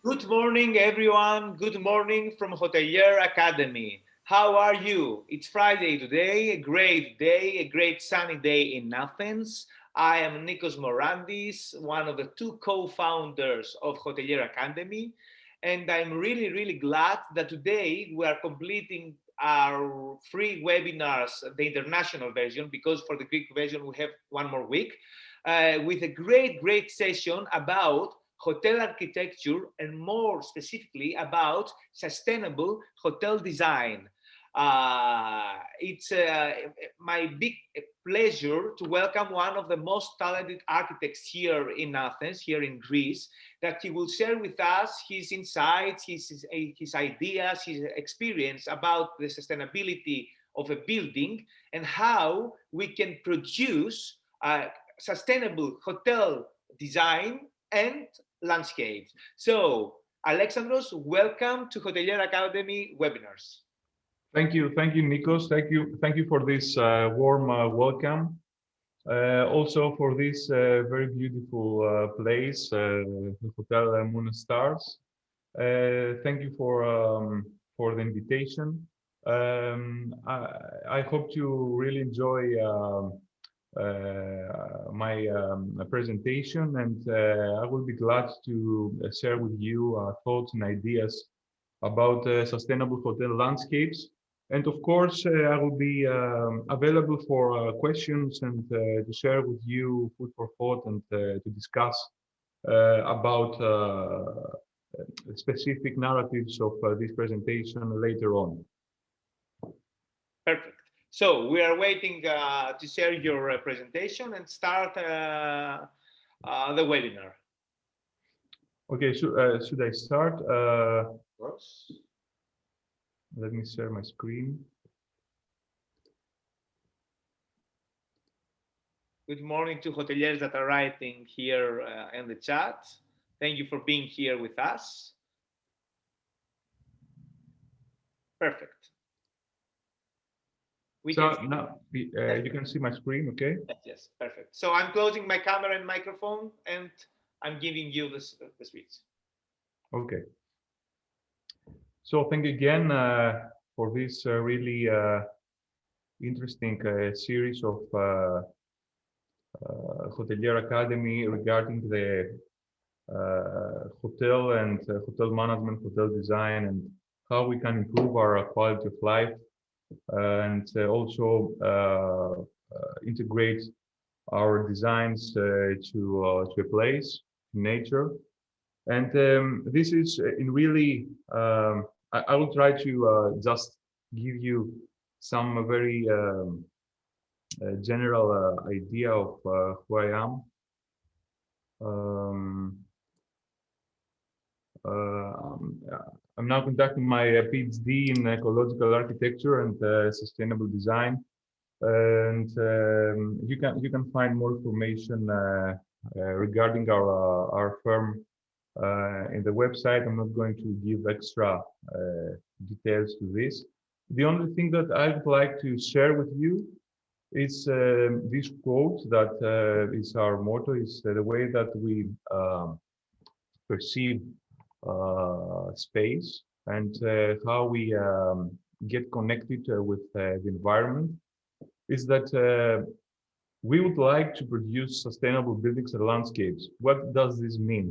Good morning, everyone. Good morning from Hotelier Academy. How are you? It's Friday today, a great day, a great sunny day in Athens. I am Nikos Morandis, one of the two co-founders of Hotelier Academy, and I'm really glad that today we are completing our free webinars, the international version, because for the Greek version we have one more week, with a great session about hotel architecture and more specifically about sustainable hotel design. It's my big pleasure to welcome one of the most talented architects here in Athens, here in Greece, that he will share with us his insights, his ideas, his experience about the sustainability of a building and how we can produce sustainable hotel design and landscapes. So, Alexandros, welcome to Hotelier Academy Webinars. Thank you, Nikos. Thank you for this warm welcome. Also for this very beautiful place, the Hotel Moon and Stars. Thank you for the invitation. I hope you really enjoy my presentation, and I will be glad to share with you thoughts and ideas about sustainable hotel landscapes. And of course, I will be available for questions and to share with you food for thought and to discuss about specific narratives of this presentation later on. Perfect. So we are waiting to share your presentation and start the webinar. Okay, so should I start? Yes. Let me share my screen. Good morning to hoteliers that are writing here in the chat. Thank you for being here with us. Perfect. Now you can see my screen, okay? Yes, perfect. So I'm closing my camera and microphone, and I'm giving you the switch. Okay. So thank you again for this really interesting series of Hotelier Academy regarding the hotel and hotel management, hotel design, and how we can improve our quality of life and also integrate our designs to a place, nature. And this is in really, I will try to just give you some very general idea of who I am. I'm now conducting my PhD in ecological architecture and sustainable design. And you can find more information regarding our firm in the website. I'm not going to give extra details to this. The only thing that I would like to share with you is this quote that is our motto, is the way that we perceive space and how we get connected with the environment, is that we would like to produce sustainable buildings and landscapes. What does this mean?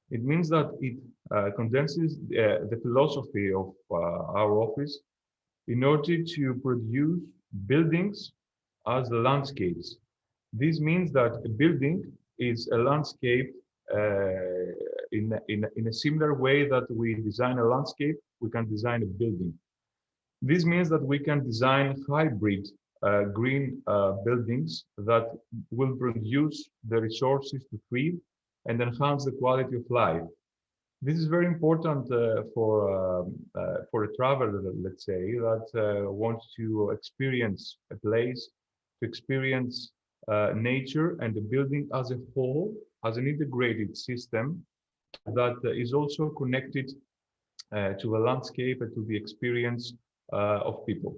It means that it condenses the philosophy of our office in order to produce buildings as landscapes. This means that a building is a landscape in a similar way that we design a landscape, we can design a building. This means that we can design hybrid green buildings that will produce the resources to thrive and enhance the quality of life. This is very important for a traveler, let's say, that wants to experience a place, to experience nature and the building as a whole, as an integrated system that is also connected to a landscape and to the experience of people.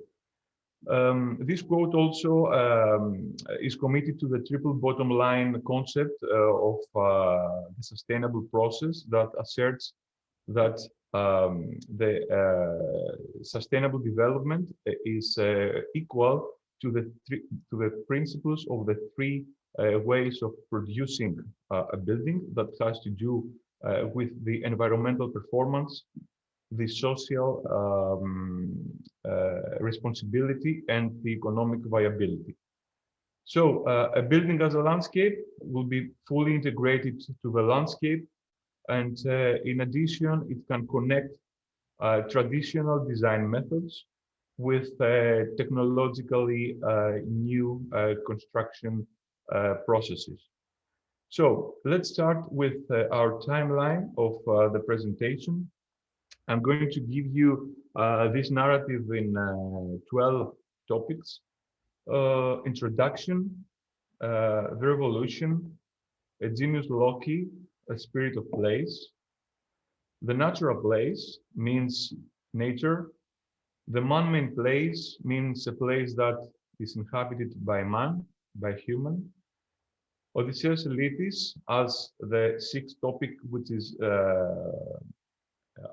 This quote also is committed to the triple bottom line concept of the sustainable process that asserts that the sustainable development is equal to the principles of the three ways of producing a building that has to do with the environmental performance, the social responsibility, and the economic viability. So a building as a landscape will be fully integrated to the landscape, and in addition, it can connect traditional design methods with technologically new construction processes. So let's start with our timeline of the presentation. I'm going to give you this narrative in 12 topics. Introduction, the revolution, a genius loci, a spirit of place. The natural place means nature. The man-made place means a place that is inhabited by man, by human. Odysseus Elitis as the sixth topic, which is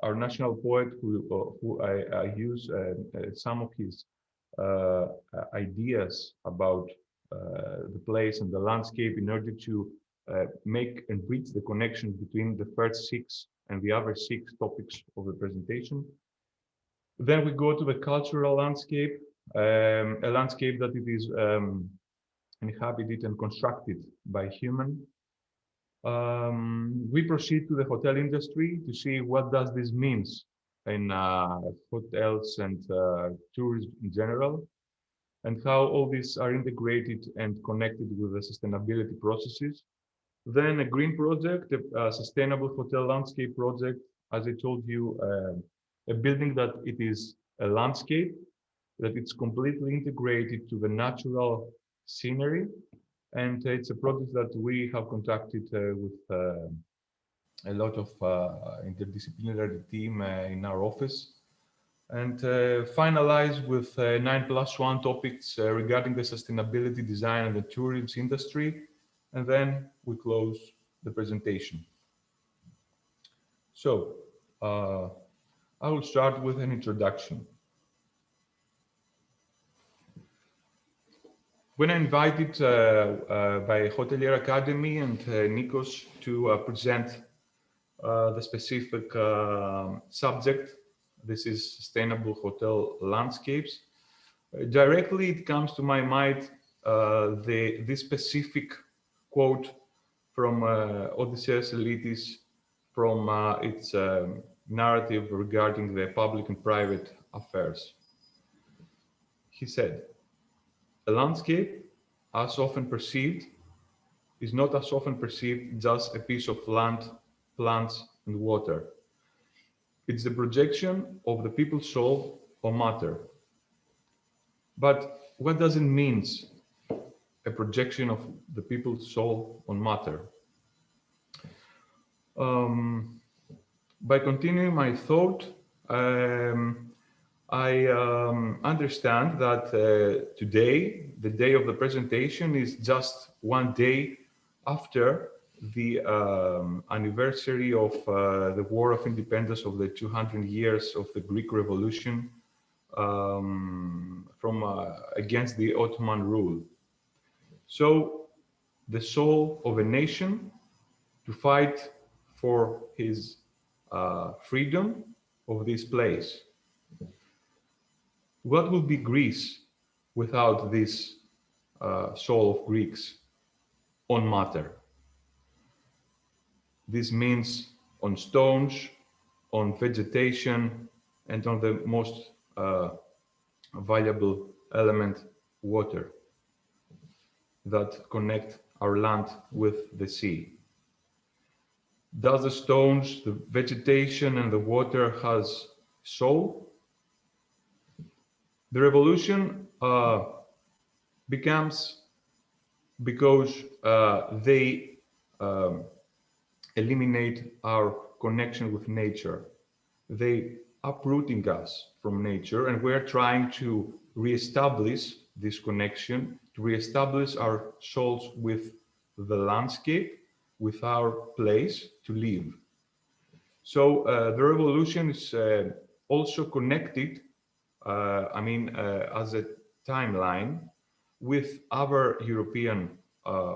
our national poet, who I use some of his ideas about the place and the landscape in order to make and bridge the connection between the first six and the other six topics of the presentation. Then we go to the cultural landscape, a landscape that it is inhabited and constructed by human. We proceed to the hotel industry to see what does this means in hotels and tourism in general, and how all these are integrated and connected with the sustainability processes. Then a green project, a sustainable hotel landscape project, as I told you, a building that it is a landscape, that it's completely integrated to the natural scenery. And it's a project that we have conducted with a lot of interdisciplinary team in our office. And finalize with 9+1 topics regarding the sustainability design and the tourism industry. And then we close the presentation. So I will start with an introduction. When I invited by Hotelier Academy and Nikos to present the specific subject, this is sustainable hotel landscapes, directly it comes to my mind this specific quote from Odysseus Elitis from its narrative regarding the public and private affairs. He said, "A landscape, as often perceived, is not as often perceived just a piece of land, plants, and water. It's the projection of the people's soul or matter." But what does it mean, a projection of the people's soul on matter? By continuing my thought, I understand that today, the day of the presentation, is just one day after the anniversary of the War of Independence of the 200 years of the Greek Revolution against the Ottoman rule. So the soul of a nation to fight for his freedom of this place. What would be Greece without this soul of Greeks on matter? This means on stones, on vegetation, and on the most valuable element, water, that connect our land with the sea. Does the stones, the vegetation, and the water has soul? The revolution becomes because they eliminate our connection with nature. They uprooting us from nature, and we're trying to reestablish this connection, to reestablish our souls with the landscape, with our place to live. So the revolution is also connected, as a timeline with other European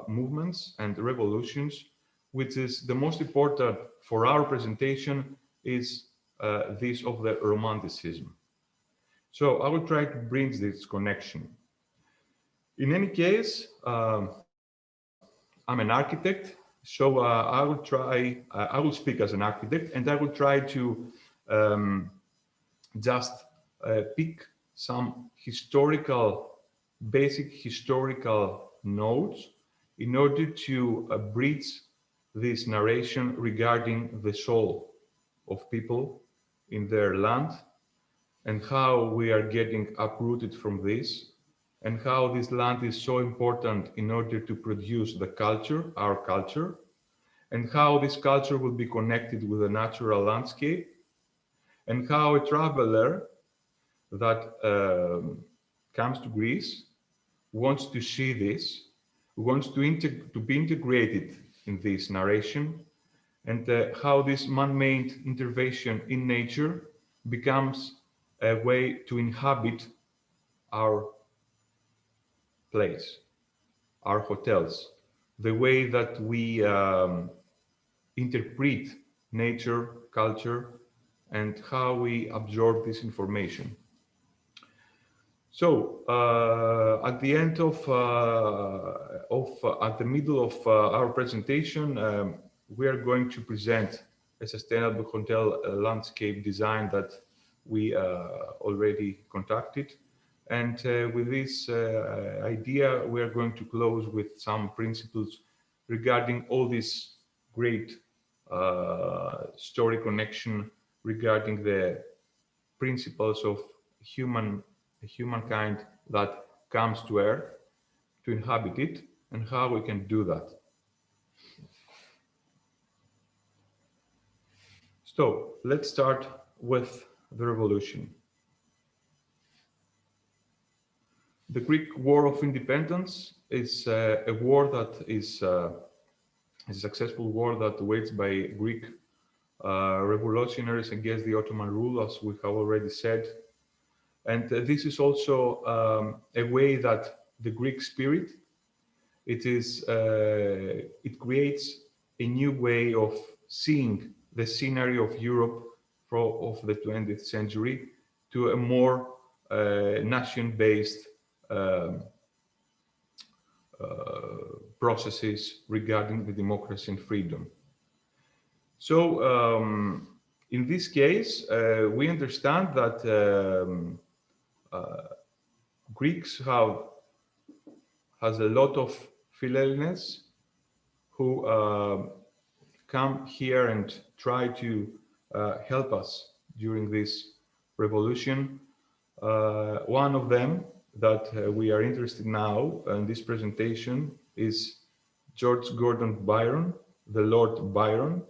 movements and revolutions, which is the most important for our presentation is this of the Romanticism. So I will try to bridge this connection. In any case, I'm an architect, so I will speak as an architect, and I will try to just pick some basic historical notes in order to bridge this narration regarding the soul of people in their land and how we are getting uprooted from this and how this land is so important in order to produce the culture, our culture, and how this culture will be connected with the natural landscape, and how a traveler that comes to Greece wants to see this, wants to be integrated in this narration, and how this man-made intervention in nature becomes a way to inhabit our place, our hotels, the way that we interpret nature, culture, and how we absorb this information. So at the end at the middle of our presentation, we are going to present a sustainable hotel landscape design that we already conducted. And with this idea, we are going to close with some principles regarding all this great story connection regarding the principles of humankind that comes to Earth to inhabit it and how we can do that. So let's start with the revolution. The Greek War of Independence is a war that is a successful war that waged by Greek revolutionaries against the Ottoman rule, as we have already said. And this is also a way that the Greek spirit, it creates a new way of seeing the scenery of Europe of the 20th century to a more nation-based processes regarding the democracy and freedom. So in this case, we understand that Greeks has a lot of Philhellenes who come here and try to help us during this revolution. One of them that we are interested now in this presentation is George Gordon Byron, the Lord Byron,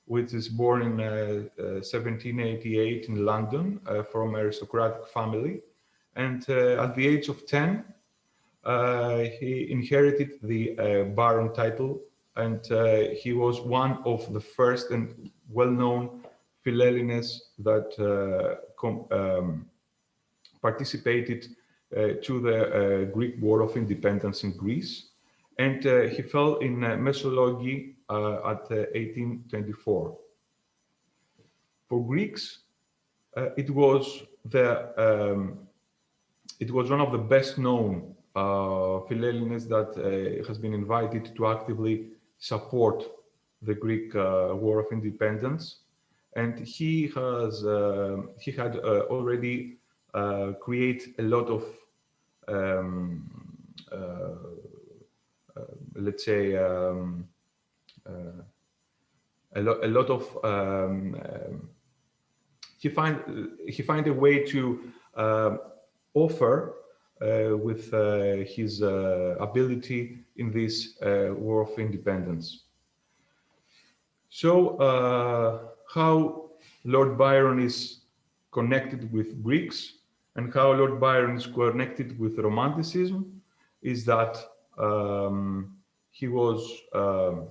which is born in 1788 in London from an aristocratic family. And at the age of 10, he inherited the Baron title, and he was one of the first and well-known Philhellenes that participated to the Greek War of Independence in Greece. And he fell in Mesologi at 1824. For Greeks, it was one of the best-known Philhellenes that has been invited to actively support the Greek War of Independence, and he had already created a lot of let's say a lot of he find a way to offer with his ability in this War of Independence. So how Lord Byron is connected with Greeks and how Lord Byron is connected with Romanticism is that he was a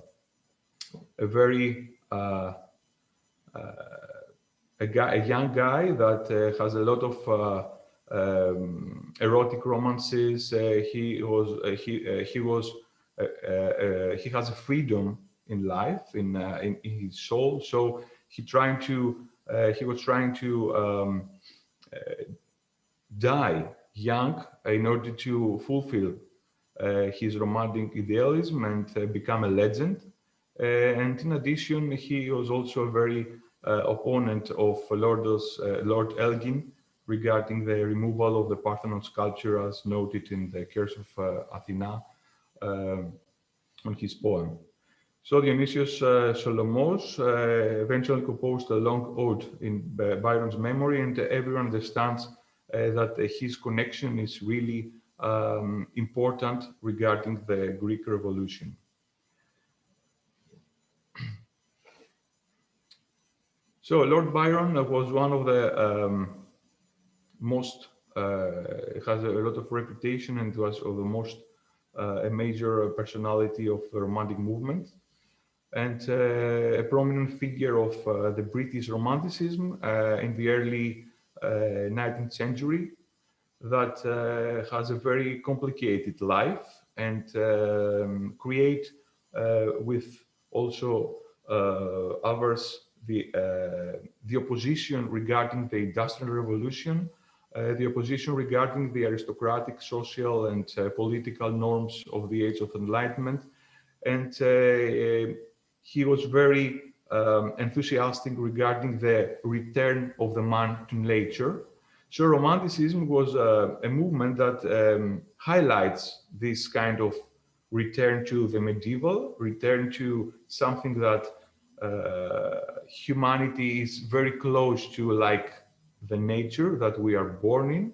very a young guy that has a lot of erotic romances. He has a freedom in life, in his soul. So he was trying to die young in order to fulfill his romantic idealism and become a legend. And in addition, he was also a very opponent of Lord Elgin regarding the removal of the Parthenon sculpture, as noted in the Curse of Athena on his poem. So Dionysius Solomos eventually composed a long ode in Byron's memory, and everyone understands that his connection is really important regarding the Greek Revolution. So Lord Byron was one of the has a lot of reputation and was of the most a major personality of the Romantic movement, and a prominent figure of the British Romanticism in the early 19th century, that has a very complicated life and create with also others the opposition regarding the Industrial Revolution, the opposition regarding the aristocratic social and political norms of the Age of Enlightenment. And he was very enthusiastic regarding the return of the man to nature. So Romanticism was a movement that highlights this kind of return to the medieval, return to something that humanity is very close to, like the nature that we are born in,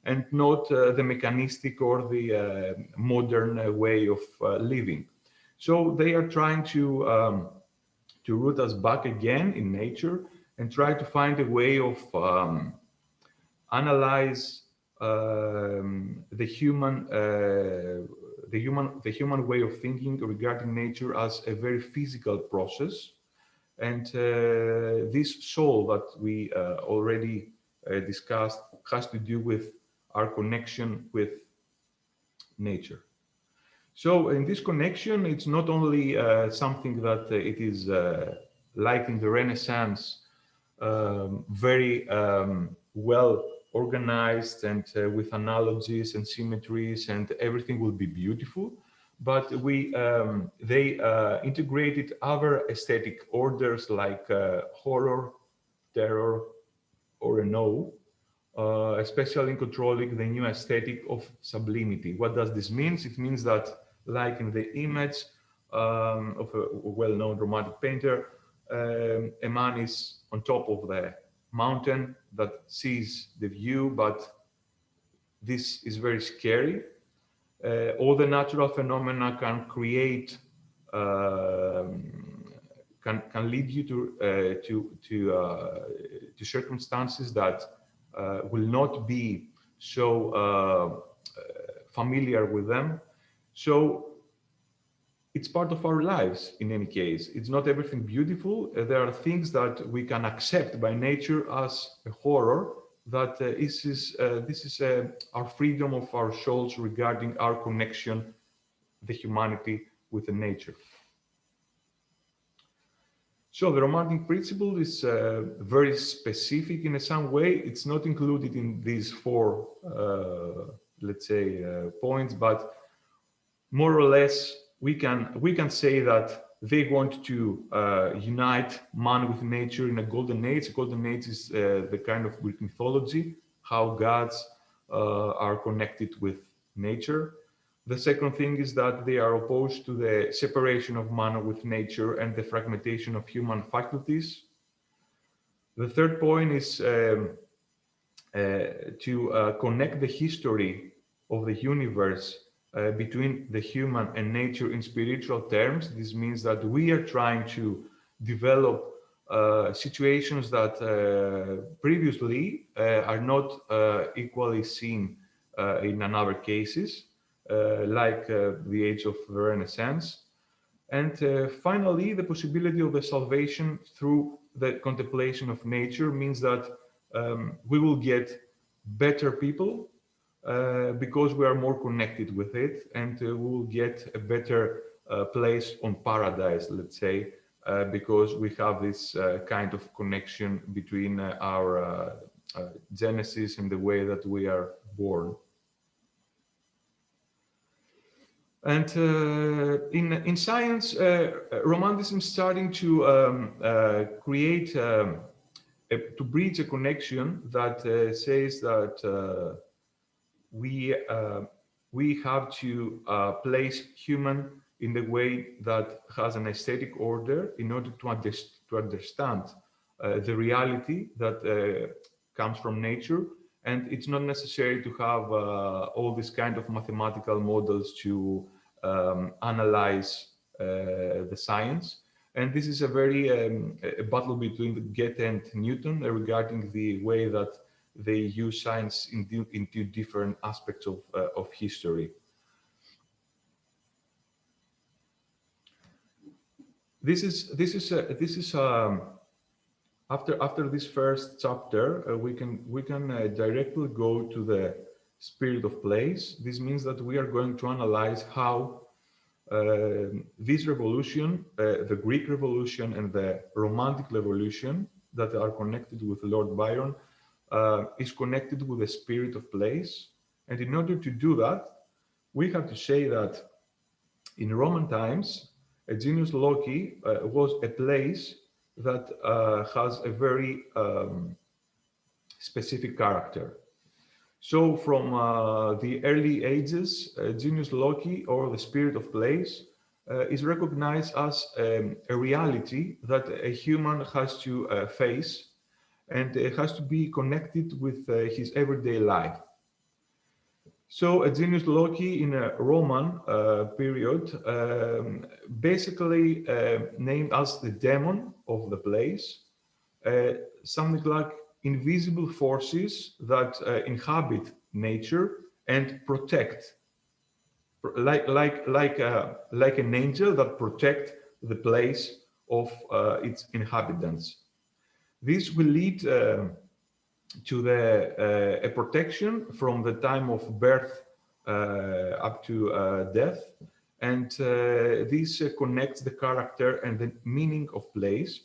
and not the mechanistic or the modern way of living. So they are trying to root us back again in nature and try to find a way of analyze the human way of thinking regarding nature as a very physical process, and this soul that we already discussed has to do with our connection with nature. So in this connection, it's not only something that it is like in the Renaissance, very well organized and with analogies and symmetries, and everything will be beautiful. But they integrated other aesthetic orders like horror, terror, or no, especially in controlling the new aesthetic of sublimity. What does this mean? It means that, like in the image of a well-known romantic painter, a man is on top of the mountain that sees the view, but this is very scary. All the natural phenomena can create, can lead you to circumstances that will not be so familiar with them. So it's part of our lives in any case. It's not everything beautiful. There are things that we can accept by nature as a horror, that this is our freedom of our souls regarding our connection, the humanity, with the nature. So the romantic principle is very specific in some way. It's not included in these four, let's say, points, but more or less we can say that they want to unite man with nature in a golden age. Golden age is the kind of Greek mythology, how gods are connected with nature. The second thing is that they are opposed to the separation of man with nature and the fragmentation of human faculties. The third point is to connect the history of the universe between the human and nature in spiritual terms. This means that we are trying to develop situations that previously are not equally seen in other cases, like the age of the Renaissance. And finally, the possibility of the salvation through the contemplation of nature means that we will get better people because we are more connected with it, and we will get a better place on paradise, let's say, because we have this kind of connection between our genesis and the way that we are born. And in science, romanticism is starting to create, to bridge a connection that says that we have to place human in the way that has an aesthetic order in order to understand the reality that comes from nature. And it's not necessary to have all these kind of mathematical models to analyze the science. And this is a very a battle between Goethe and Newton regarding the way that they use science into different aspects of history. This is after this first chapter, we can directly go to the spirit of place. This means that we are going to analyze how this revolution, the Greek Revolution and the Romantic Revolution that are connected with Lord Byron, is connected with the spirit of place. And in order to do that, we have to say that in Roman times, a genius loci was a place that has a very specific character. So from the early ages, genius loci, or the spirit of place, is recognized as a reality that a human has to face, and it has to be connected with his everyday life. So a genius loci in a Roman period, basically named as the demon of the place, something like invisible forces that inhabit nature and protect, like an angel that protect the place of its inhabitants. This will lead to a protection from the time of birth up to death, and this connects the character and the meaning of place,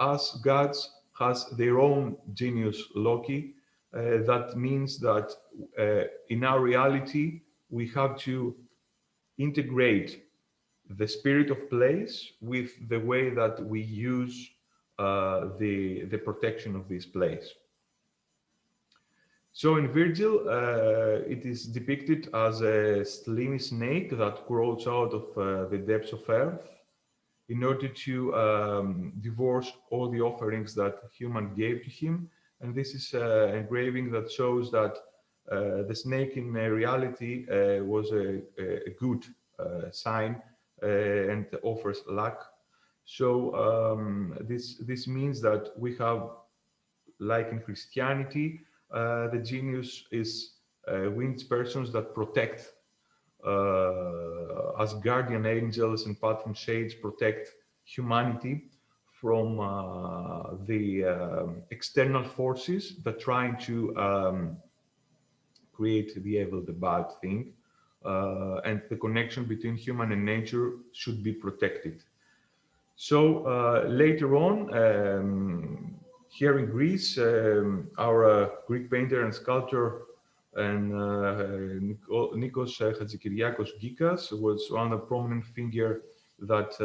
as gods has their own genius loci. That means that in our reality we have to integrate the spirit of place with the way that we use the protection of this place. So in Virgil, it is depicted as a slimy snake that crawls out of the depths of earth in order to divorce all the offerings that human gave to him. And this is an engraving that shows that the snake in reality was a good sign and offers luck. So this means that we have, like in Christianity, the genius is winged persons that protect, as guardian angels and patron saints protect humanity from the external forces that trying to create the evil, the bad thing, and the connection between human and nature should be protected. So later on, here in Greece, our Greek painter and sculptor and Nikos Hatzikyriakos Gikas was one of the prominent figure that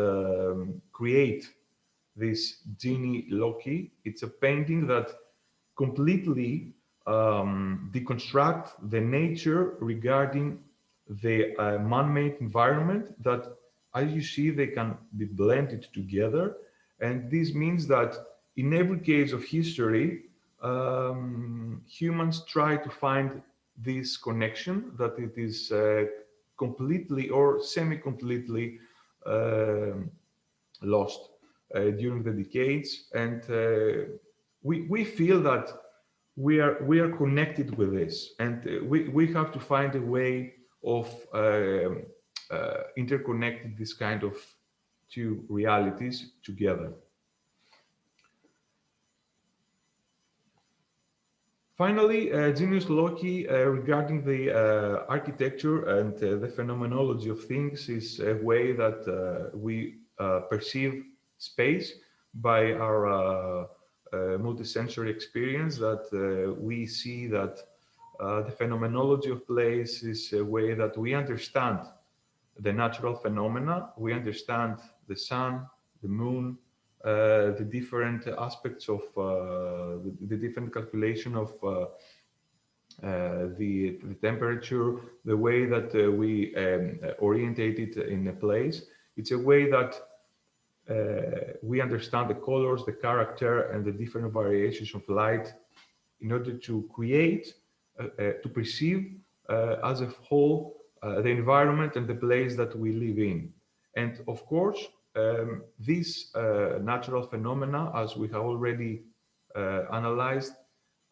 create this genie loci. It's a painting that completely deconstruct the nature regarding the man-made environment, that as you see they can be blended together. And this means that in every case of history, humans try to find this connection, that it is completely or semi-completely lost during the decades. And we feel that we are connected with this, and we have to find a way of interconnecting this kind of two realities together. Finally, genius loci regarding the architecture and the phenomenology of things is a way that we perceive space by our multisensory experience, that we see that the phenomenology of place is a way that we understand the natural phenomena, we understand the sun, the moon, the different aspects of the different calculation of the temperature, the way that we orientate it in a place. It's a way that we understand the colors, the character, and the different variations of light in order to create, to perceive as a whole the environment and the place that we live in. And of course, these natural phenomena, as we have already analyzed,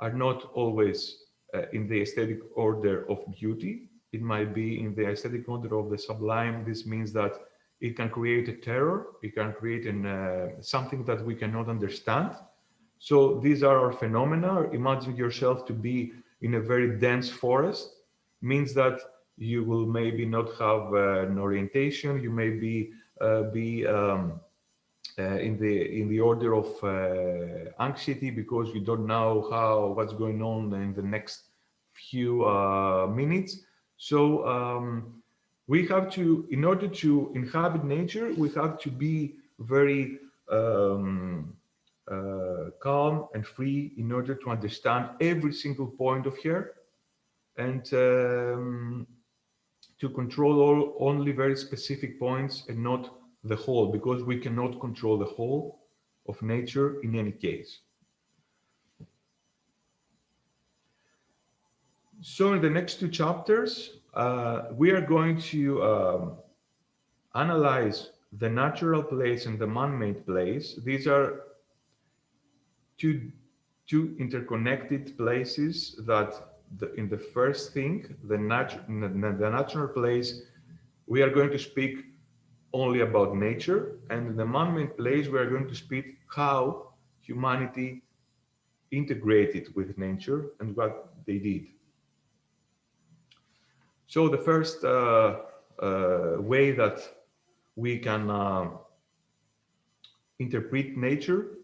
are not always in the aesthetic order of beauty. It might be in the aesthetic order of the sublime. This means that it can create a terror, it can create something that we cannot understand. So these are our phenomena. Imagine yourself to be in a very dense forest, means that you will maybe not have an orientation, you may be in the order of anxiety because you don't know what's going on in the next few minutes. So we have to, in order to inhabit nature, we have to be very calm and free in order to understand every single point of here, and to control only very specific points and not the whole, because we cannot control the whole of nature in any case. So in the next two chapters, we are going to analyze the natural place and the man-made place. These are two interconnected places that in the first thing, the natural place, we are going to speak only about nature, and in the man-made place, we are going to speak how humanity integrated with nature and what they did. So the first way that we can interpret nature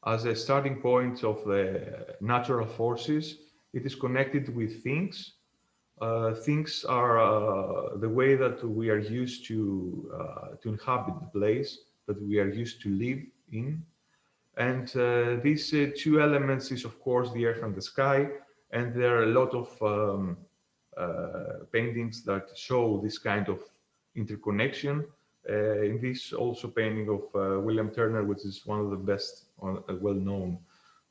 as a starting point of the natural forces, it is connected with things. Things are the way that we are used to inhabit the place that we are used to live in. And these two elements is, of course, the earth and the sky. And there are a lot of paintings that show this kind of interconnection. In this also painting of William Turner, which is one of the best, well-known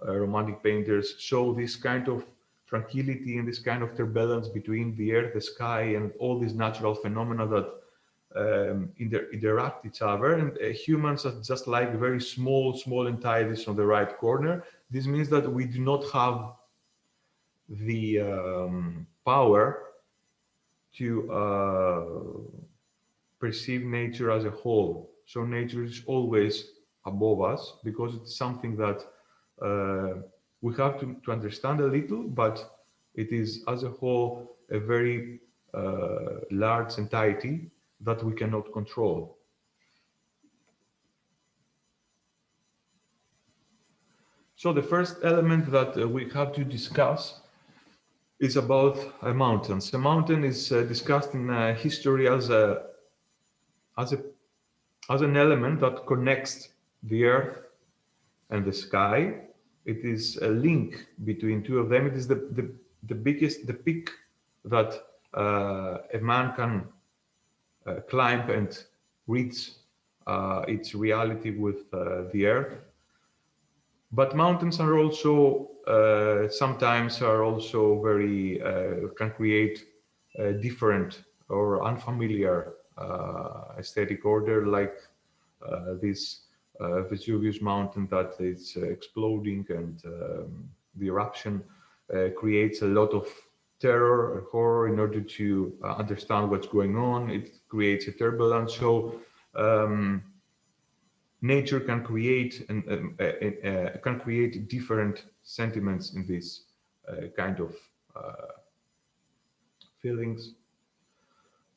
romantic painters, show this kind of tranquility and this kind of turbulence between the earth, the sky, and all these natural phenomena that interact each other. And humans are just like very small entities on the right corner. This means that we do not have the power to perceive nature as a whole. So nature is always above us because it's something that we have to understand a little, but it is as a whole a very large entity that we cannot control. So the first element that we have to discuss is about mountains. A mountain is discussed in history as an element that connects the earth and the sky. It is a link between two of them. It is the biggest, the peak that a man can climb and reach its reality with the earth. But mountains are also sometimes are also very can create different or unfamiliar aesthetic order, like this Vesuvius mountain that is exploding, and the eruption creates a lot of terror and horror. In order to understand what's going on, it creates a turbulence. So nature can create different sentiments in this kind of feelings.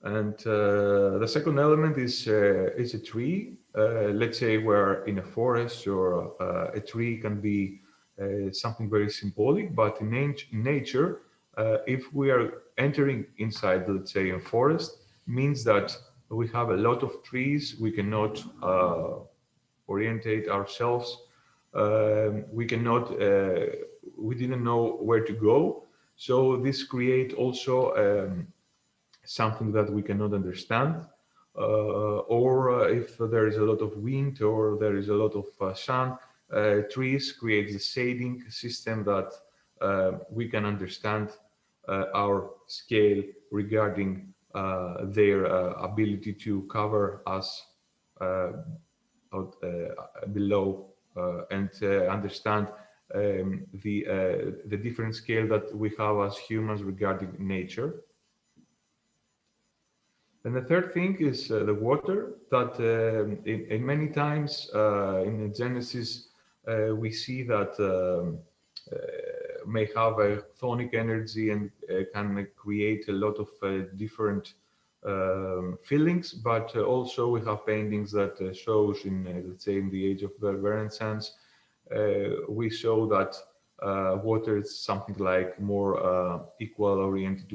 And the second element is a tree. Let's say we're in a forest, or a tree can be something very symbolic, but in nature, if we are entering inside, let's say, a forest, means that we have a lot of trees, we cannot orientate ourselves, we didn't know where to go. So this creates also something that we cannot understand, or if there is a lot of wind or there is a lot of sun, trees create the shading system that we can understand our scale regarding their ability to cover us below, and understand the different scale that we have as humans regarding nature. And the third thing is the water, that in many times in Genesis we see that may have a chthonic energy and can create a lot of different feelings, but also we have paintings that shows in, let's say, in the age of the Renaissance, we show that water is something like more equal oriented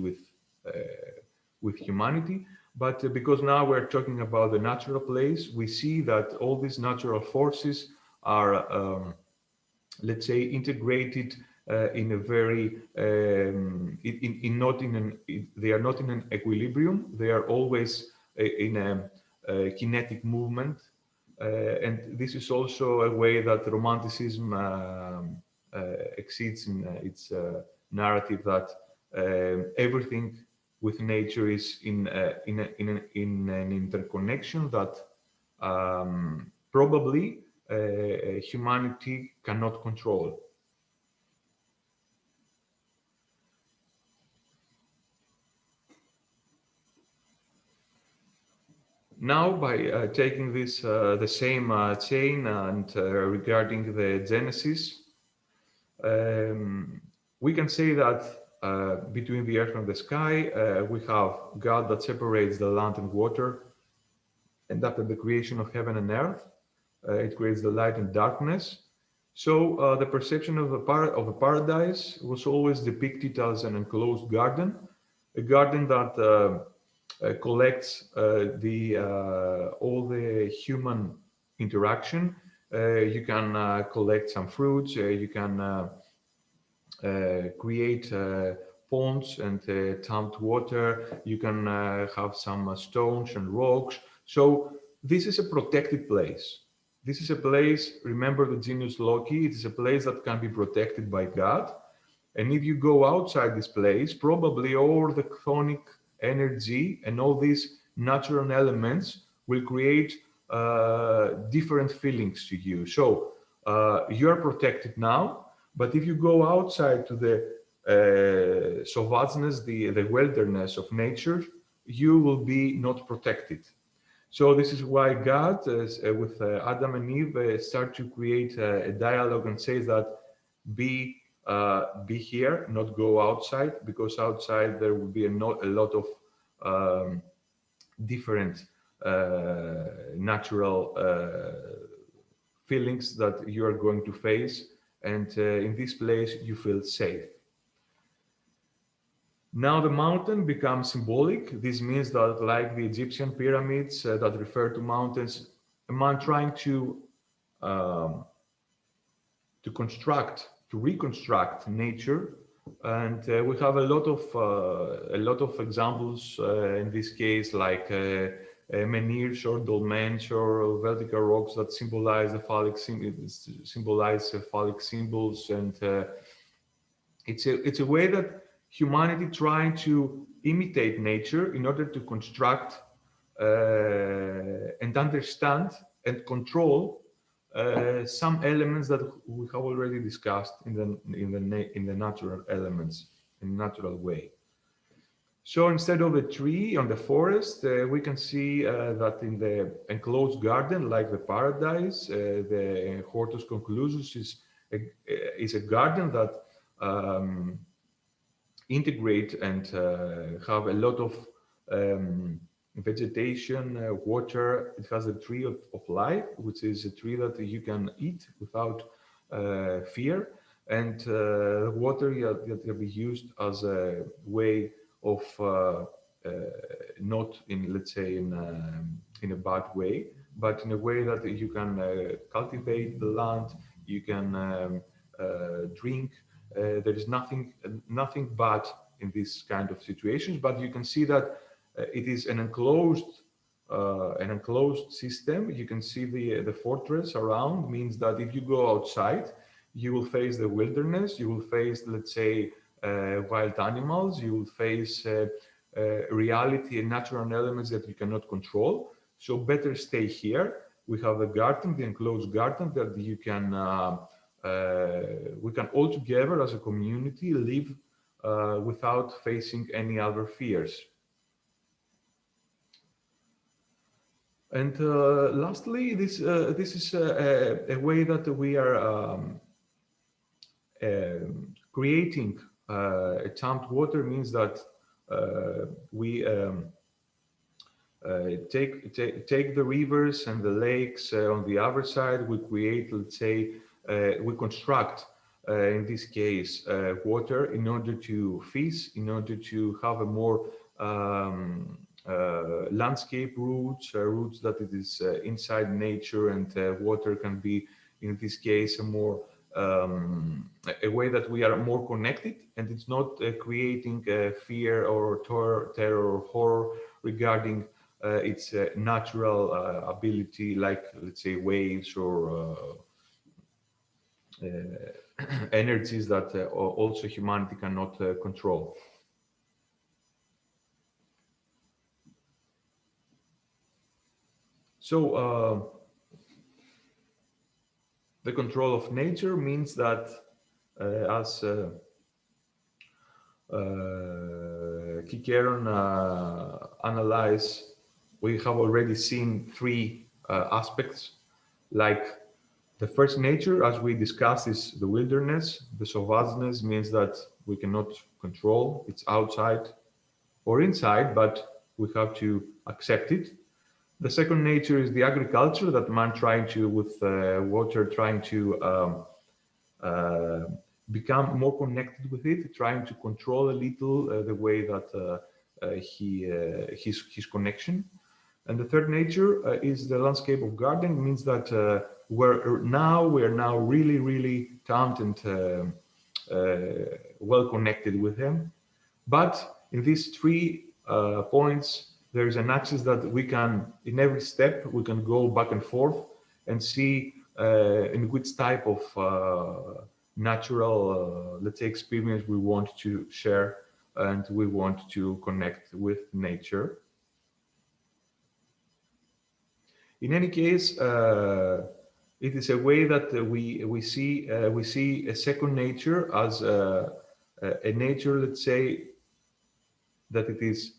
with humanity. But because now we're talking about the natural place, we see that all these natural forces are, let's say, integrated in a very, they are not in an equilibrium. They are always in a kinetic movement, and this is also a way that Romanticism exceeds in its narrative, that everything with nature is in an interconnection that probably humanity cannot control. Now, by taking this the same chain and regarding the Genesis, we can say that between the earth and the sky, we have God that separates the land and water, and after the creation of heaven and earth, it creates the light and darkness. So the perception of a paradise was always depicted as an enclosed garden, a garden that collects all the human interaction. You can collect some fruits, you can create ponds and tamped water, you can have some stones and rocks. So this is a protected place. This is a place, remember the genius Loki, it is a place that can be protected by God. And if you go outside this place, probably all the chthonic energy and all these natural elements will create different feelings to you. So you're protected now, but if you go outside to the savageness, the wilderness of nature, you will be not protected. So this is why God, with Adam and Eve, start to create a dialogue and says that be here, not go outside, because outside there will be a lot of different natural feelings that you are going to face, and in this place you feel safe. Now the mountain becomes symbolic. This means that, like the Egyptian pyramids that refer to mountains, a man trying to reconstruct nature, and we have a lot of examples in this case, like menhirs or dolmens or vertical rocks that symbolize phallic symbols, and it's a way that humanity trying to imitate nature in order to construct and understand and control some elements that we have already discussed in the natural elements, in a natural way. So instead of a tree on the forest, we can see that in the enclosed garden, like the paradise, the Hortus conclusus is a garden that integrate and have a lot of vegetation, water. It has a tree of life, which is a tree that you can eat without fear, and water that can be used as a way of not in, let's say, in a bad way, but in a way that you can cultivate the land, you can drink. There is nothing bad in this kind of situations, but you can see that it is an enclosed system. You can see the fortress around, means that if you go outside, you will face the wilderness, you will face, let's say, wild animals, you will face reality and natural elements that you cannot control. So better stay here. We have a garden, the enclosed garden, that you can we can all together as a community live without facing any other fears. And lastly, this is a way that we are creating a tamped water. Means that we take the rivers and the lakes on the other side. We create, let's say, we construct, in this case, water in order to fish, in order to have a more landscape routes that it is inside nature, and water can be, in this case, a more a way that we are more connected, and it's not creating fear or terror or horror regarding its natural ability, like, let's say, waves or energies that also humanity cannot control. So the control of nature means that, as Kikeron analyze, we have already seen three aspects. Like the first nature, as we discussed, is the wilderness. The savageness means that we cannot control. It's outside or inside, but we have to accept it. The second nature is the agriculture, that man trying to, with water, trying to become more connected with it, trying to control a little the way that his connection. And the third nature is the landscape of gardening. Means that we are now really tamed and well connected with him. But in these 3 points, there is an axis that we can, in every step, we can go back and forth and see in which type of natural, let's say, experience we want to share, and we want to connect with nature. In any case, it is a way that we see a second nature as a nature, let's say, that it is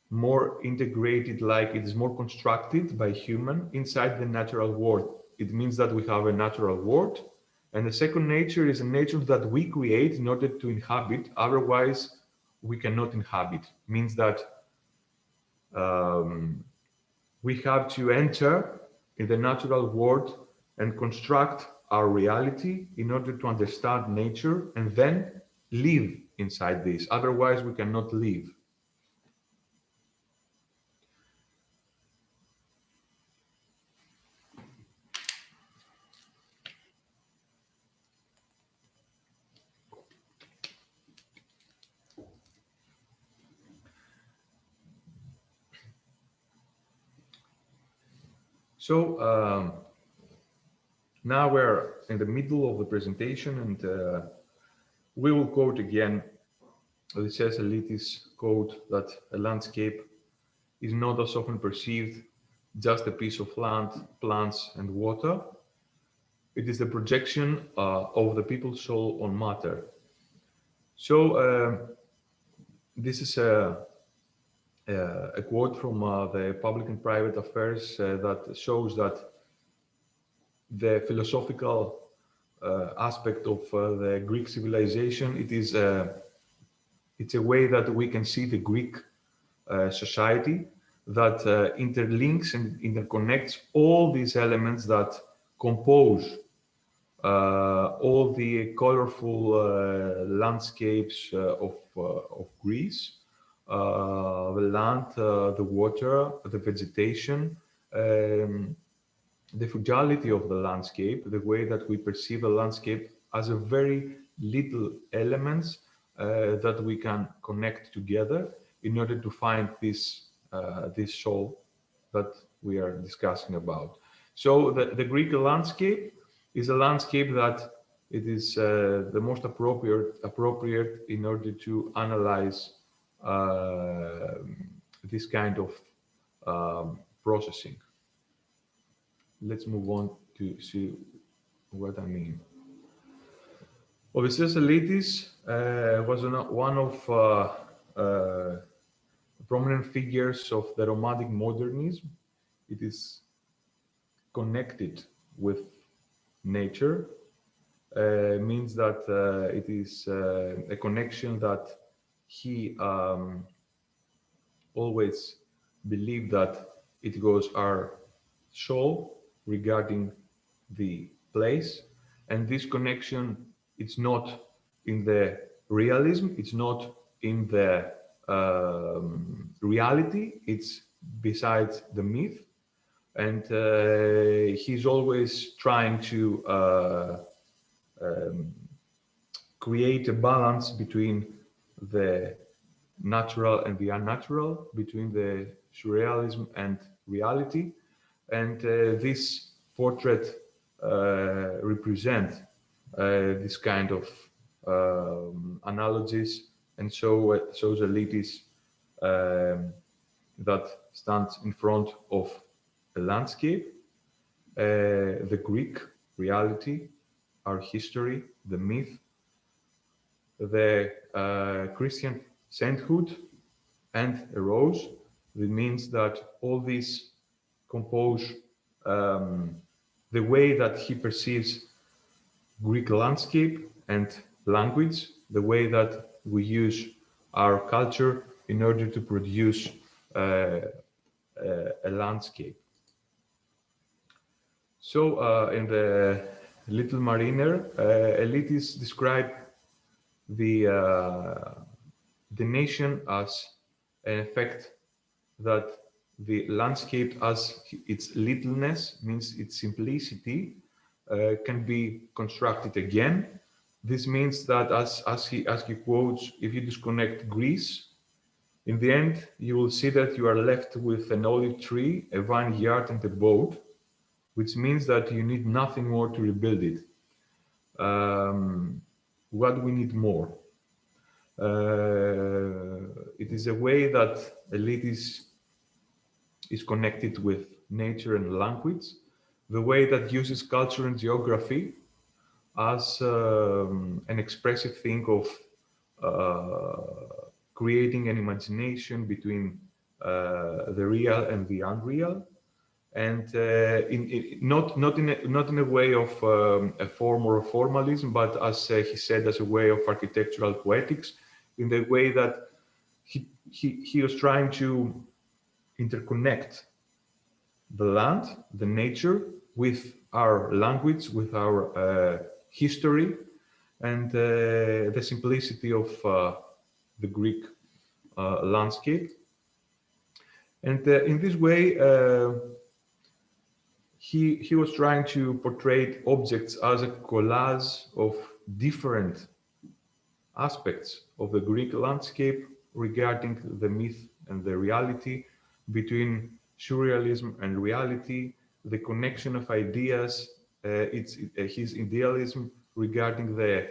more integrated, like it is more constructed by human inside the natural world. It means that we have a natural world, and the second nature is a nature that we create in order to inhabit. Otherwise, we cannot inhabit. Means that we have to enter in the natural world and construct our reality in order to understand nature, and then live inside this. Otherwise, we cannot live. So now we're in the middle of the presentation, and we will quote again Odysseus Elitis' quote that a landscape is not as often perceived just a piece of land, plants, and water. It is the projection of the people's soul on matter. So this is a quote from the Public and Private Affairs that shows that the philosophical aspect of the Greek civilization. It's a way that we can see the Greek society that interlinks and interconnects all these elements that compose all the colorful landscapes of Greece, the land, the water, the vegetation, the frugality of the landscape, the way that we perceive a landscape as a very little elements that we can connect together in order to find this soul that we are discussing about. So the Greek landscape is a landscape that it is the most appropriate in order to analyze this kind of processing. Let's move on to see what I mean. Odysseus Elitis was one of prominent figures of the Romantic modernism. It is connected with nature, means that it is a connection that he always believed that it was our soul regarding the place, and this connection, it's not in the realism, it's not in the reality, it's besides the myth. And he's always trying to create a balance between the natural and the unnatural, between the surrealism and reality. And this portrait represents this kind of analogies, and so shows Elitis that stands in front of a landscape, the Greek reality, our history, the myth, the Christian sainthood, and a rose. It means that all these compose the way that he perceives Greek landscape and language, the way that we use our culture in order to produce a landscape. So in the Little Mariner, Elitis described the nation as an effect that the landscape as its littleness, means its simplicity, can be constructed again. This means that as he quotes, if you disconnect Greece, in the end, you will see that you are left with an olive tree, a vineyard, and a boat, which means that you need nothing more to rebuild it. What we need more? It is a way that Elitis is connected with nature and language, the way that uses culture and geography as an expressive thing of creating an imagination between the real and the unreal, and not in a way of a form or a formalism, but as he said, as a way of architectural poetics, in the way that he was trying to interconnect the land, the nature, with our language, with our history, and the simplicity of the Greek landscape. And in this way, he was trying to portray objects as a collage of different aspects of the Greek landscape regarding the myth and the reality, between surrealism and reality, the connection of ideas, his idealism regarding the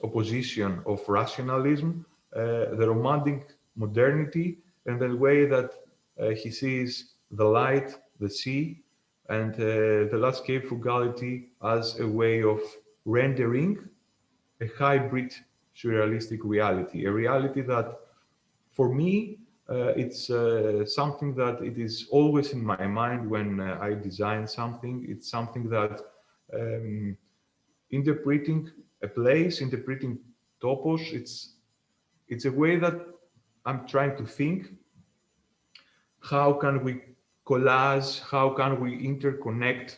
opposition of rationalism, the romantic modernity, and the way that he sees the light, the sea, and the landscape frugality as a way of rendering a hybrid surrealistic reality, a reality that, for me, it's something that it is always in my mind when I design something. It's something that interpreting a place, interpreting topos. It's a way that I'm trying to think. How can we collage? How can we interconnect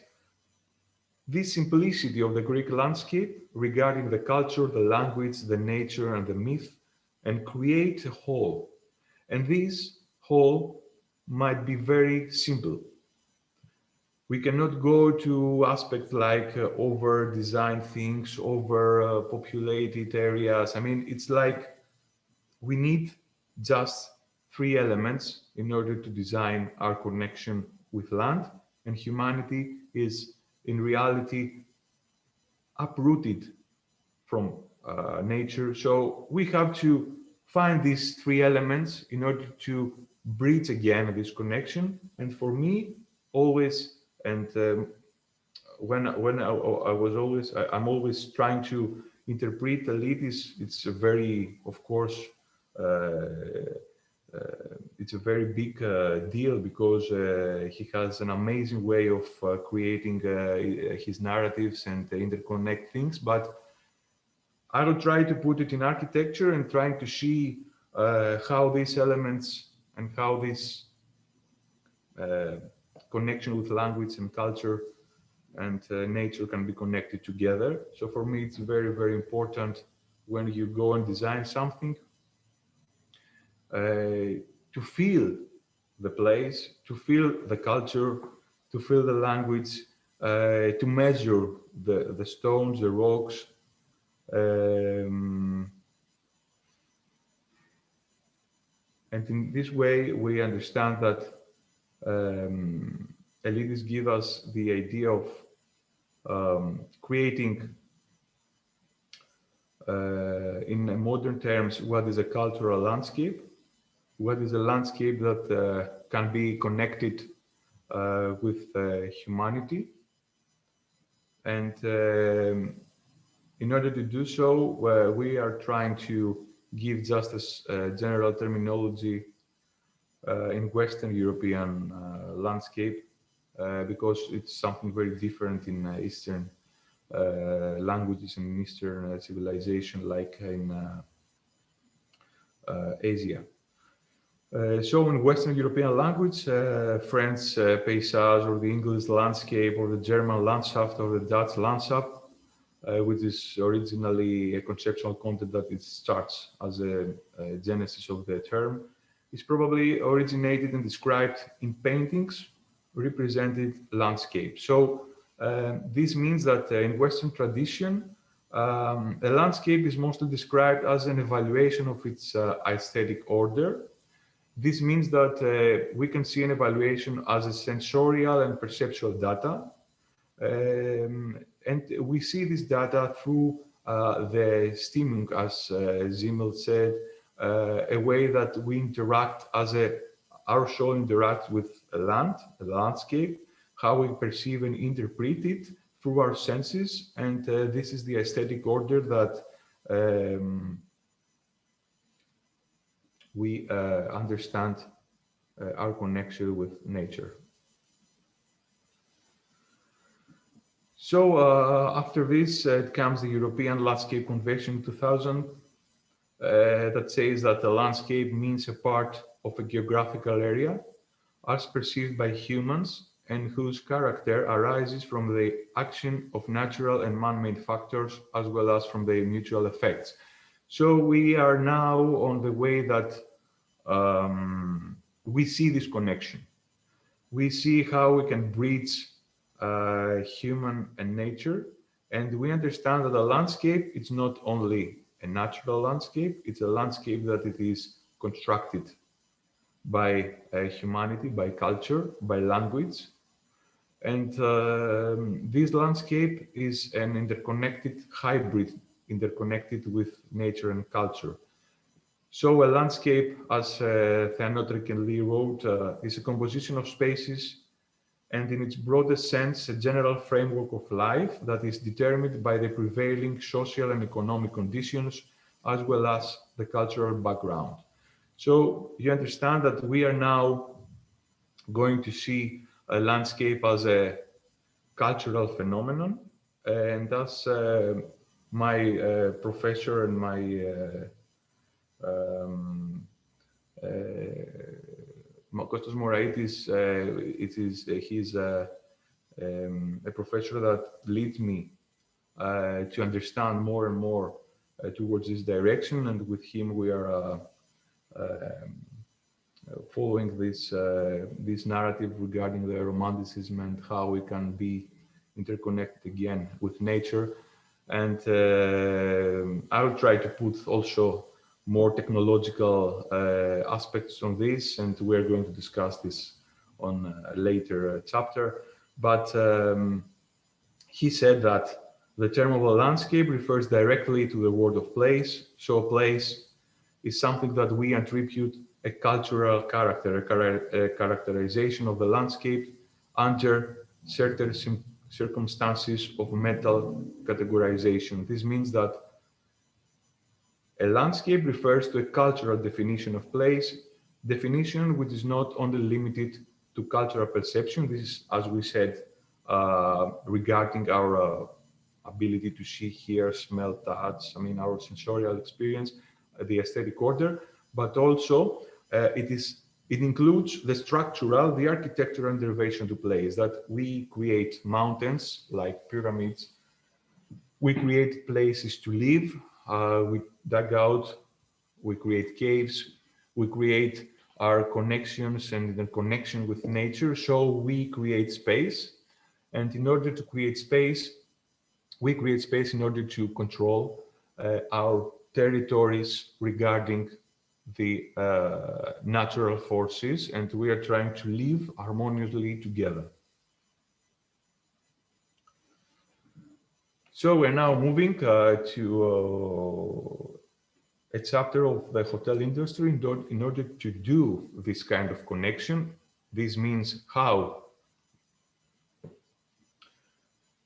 this simplicity of the Greek landscape regarding the culture, the language, the nature, and the myth, and create a whole? And this whole might be very simple. We cannot go to aspects like over-designed things, over-populated areas. I mean, it's like we need just 3 elements in order to design our connection with land, and humanity is in reality uprooted from nature. So we have to find these 3 elements in order to bridge again this connection. And for me, always, and I'm always trying to interpret the lead. It's a very, of course, it's a very big deal, because he has an amazing way of creating his narratives and interconnect things. But I will try to put it in architecture and trying to see how these elements and how this connection with language and culture and nature can be connected together. So for me, it's very, very important when you go and design something to feel the place, to feel the culture, to feel the language, to measure the stones, the rocks. And in this way, we understand that Elidis give us the idea of creating, in modern terms, what is a cultural landscape, what is a landscape that can be connected with humanity. And in order to do so, we are trying to give just a general terminology in Western European landscape, because it's something very different in Eastern languages and in Eastern civilization, like in Asia. So in Western European language, French paysage, or the English landscape, or the German Landschaft, or the Dutch Landschaft, which is originally a conceptual content that it starts as a genesis of the term, is probably originated and described in paintings represented landscape. So this means that in Western tradition, a landscape is mostly described as an evaluation of its aesthetic order. This means that we can see an evaluation as a sensorial and perceptual data. And we see this data through the stemming, as Zimmel said, a way that we interact our soul interacts with a landscape, how we perceive and interpret it through our senses. And this is the aesthetic order that we understand our connection with nature. So after this, it comes the European Landscape Convention 2000, that says that the landscape means a part of a geographical area as perceived by humans and whose character arises from the action of natural and man-made factors, as well as from their mutual effects. So we are now on the way that we see this connection. We see how we can bridge human and nature, and we understand that the landscape, it's not only a natural landscape, it's a landscape that it is constructed by humanity, by culture, by language. And this landscape is an interconnected hybrid, interconnected with nature and culture. So a landscape, as Theanotrik and Lee wrote, is a composition of spaces, and in its broadest sense, a general framework of life that is determined by the prevailing social and economic conditions, as well as the cultural background. So you understand that we are now going to see a landscape as a cultural phenomenon, And thus, my professor and my Kostas Moraitis, he's a professor that leads me to understand more and more towards this direction, and with him we are following this narrative regarding the romanticism and how we can be interconnected again with nature. And I will try to put also more technological aspects on this, and we're going to discuss this on a later chapter. But he said that the term of a landscape refers directly to the word of place. So a place is something that we attribute a cultural character, a characterization of the landscape under certain circumstances of mental categorization. This means that a landscape refers to a cultural definition of place, definition which is not only limited to cultural perception. This is, as we said, regarding our ability to see, hear, smell, touch, I mean, our sensorial experience, the aesthetic order, but also it includes the structural, the architectural intervention to place, that we create mountains like pyramids, we create places to live, we dug out, we create caves, we create our connections and the connection with nature, so we create space. And in order to create space, we create space in order to control our territories regarding the natural forces, and we are trying to live harmoniously together. So we're now moving to a chapter of the hotel industry in order to do this kind of connection. This means how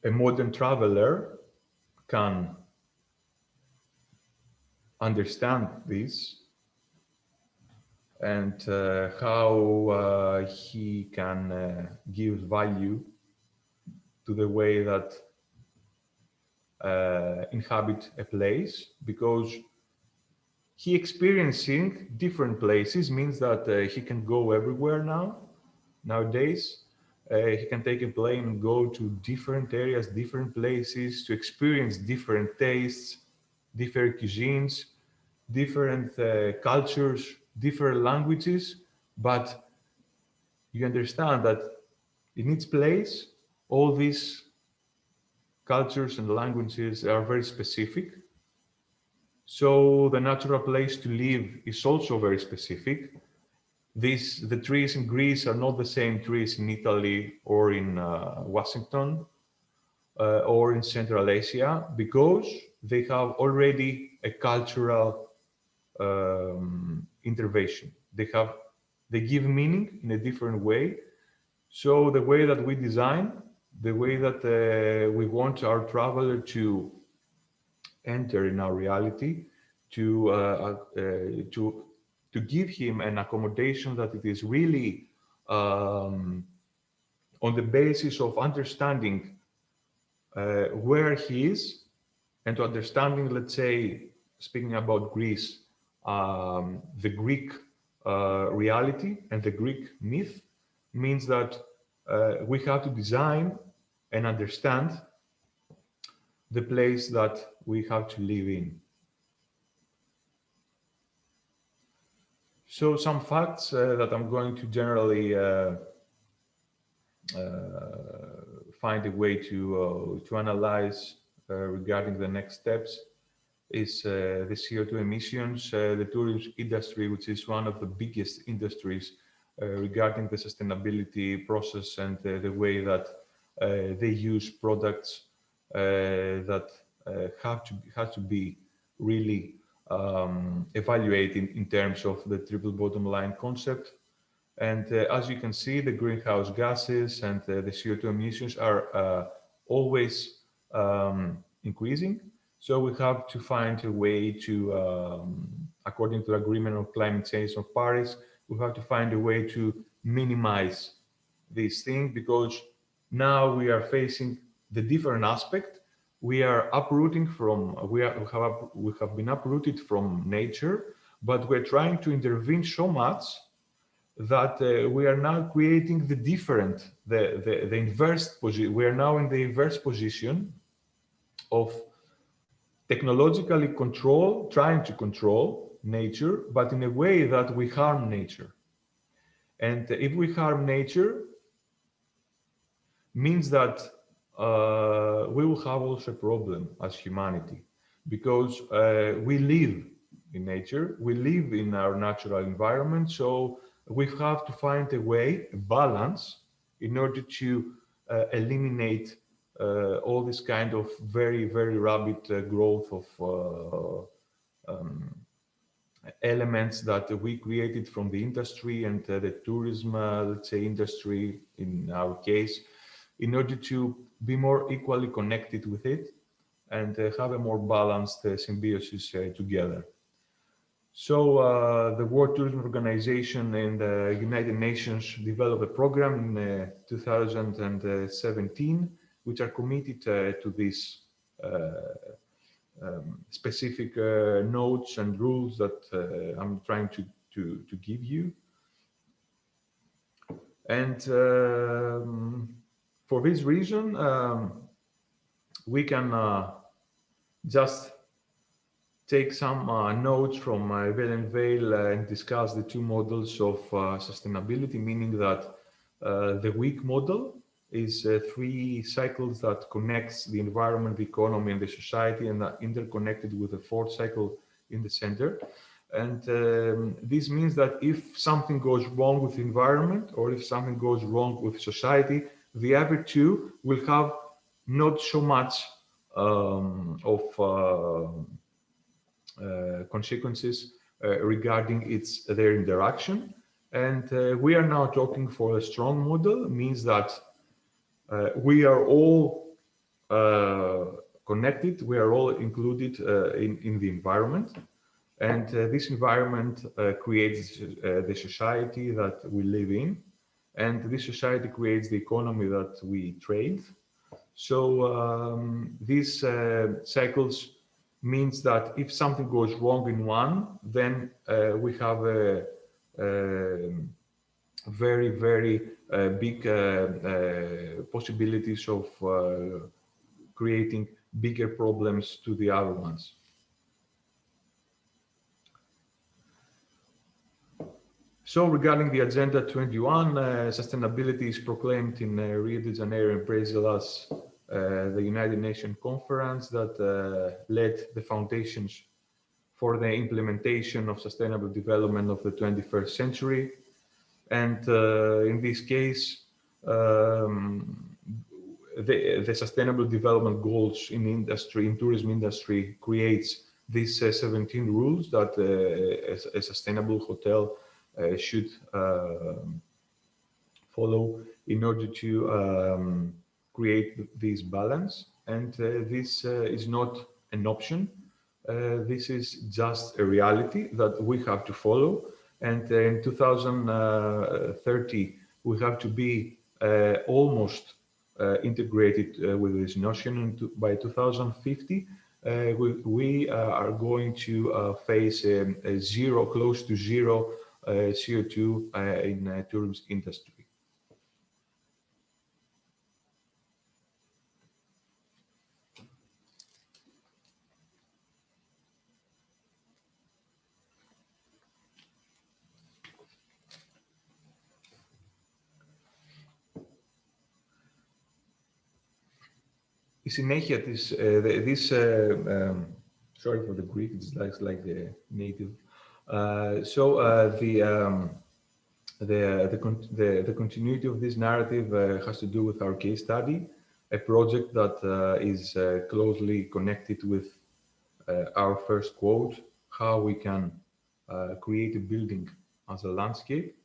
a modern traveler can understand this, and how he can give value to the way that inhabit a place, because he experiencing different places means that he can go everywhere nowadays. He can take a plane and go to different areas, different places, to experience different tastes, different cuisines, different cultures, different languages. But you understand that in each place, all these cultures and languages are very specific. So the natural place to live is also very specific. The trees in Greece are not the same trees in Italy or in Washington or in Central Asia, because they have already a cultural intervention. They give meaning in a different way. So the way that we design, the way that we want our traveler to enter in our reality, to give him an accommodation that it is really on the basis of understanding where he is, and to understanding, let's say, speaking about Greece, the Greek reality and the Greek myth, means that we have to design and understand the place that we have to live in. So some facts that I'm going to generally find a way to analyze regarding the next steps is the CO2 emissions, the tourism industry, which is one of the biggest industries regarding the sustainability process, and the way that they use products that have to be really evaluated in terms of the triple bottom line concept. And as you can see, the greenhouse gases and the CO2 emissions are always increasing. So we have to find a way to, according to the Agreement on Climate Change of Paris, we have to find a way to minimize this thing, because now we are facing the different aspect we are uprooting from, we have been uprooted from nature, but we're trying to intervene so much that we are now creating the different, the inverse position. We are now in the inverse position of technologically trying to control nature, but in a way that we harm nature. And if we harm nature, means that we will have also a problem as humanity, because we live in nature, we live in our natural environment, so we have to find a way, a balance, in order to eliminate all this kind of very, very rapid growth of elements that we created from the industry and the tourism, let's say, industry in our case, in order to be more equally connected with it and have a more balanced symbiosis together. So the World Tourism Organization and the United Nations developed a program in 2017, which are committed to this specific notes and rules that I'm trying to give you. And for this reason, we can just take some notes from Veil and Veil and discuss the two models of sustainability, meaning that the weak model is 3 cycles that connects the environment, the economy, and the society, and are interconnected with a 4th cycle in the center. And this means that if something goes wrong with the environment, or if something goes wrong with society, the other 2 will have not so much of consequences regarding their interaction. And we are now talking for a strong model, means that we are all connected, we are all included in the environment. And this environment creates the society that we live in. And this society creates the economy that we trade. So these cycles means that if something goes wrong in one, then we have a very, very big possibilities of creating bigger problems to the other ones. So regarding the Agenda 21, sustainability is proclaimed in Rio de Janeiro in Brazil as the United Nations conference that led the foundations for the implementation of sustainable development of the 21st century. And in this case, the sustainable development goals in industry, in tourism industry, creates these 17 rules that a sustainable hotel should follow in order to create this balance. And this is not an option. This is just a reality that we have to follow. And in 2030, we have to be almost integrated with this notion. And by 2050, we are going to face a zero, close to zero CO2 in tourism industry. Η συνέχεια της, sorry for the Greek, it's like the native. The continuity of this narrative has to do with our case study, a project that is closely connected with our first quote, how we can create a building as a landscape,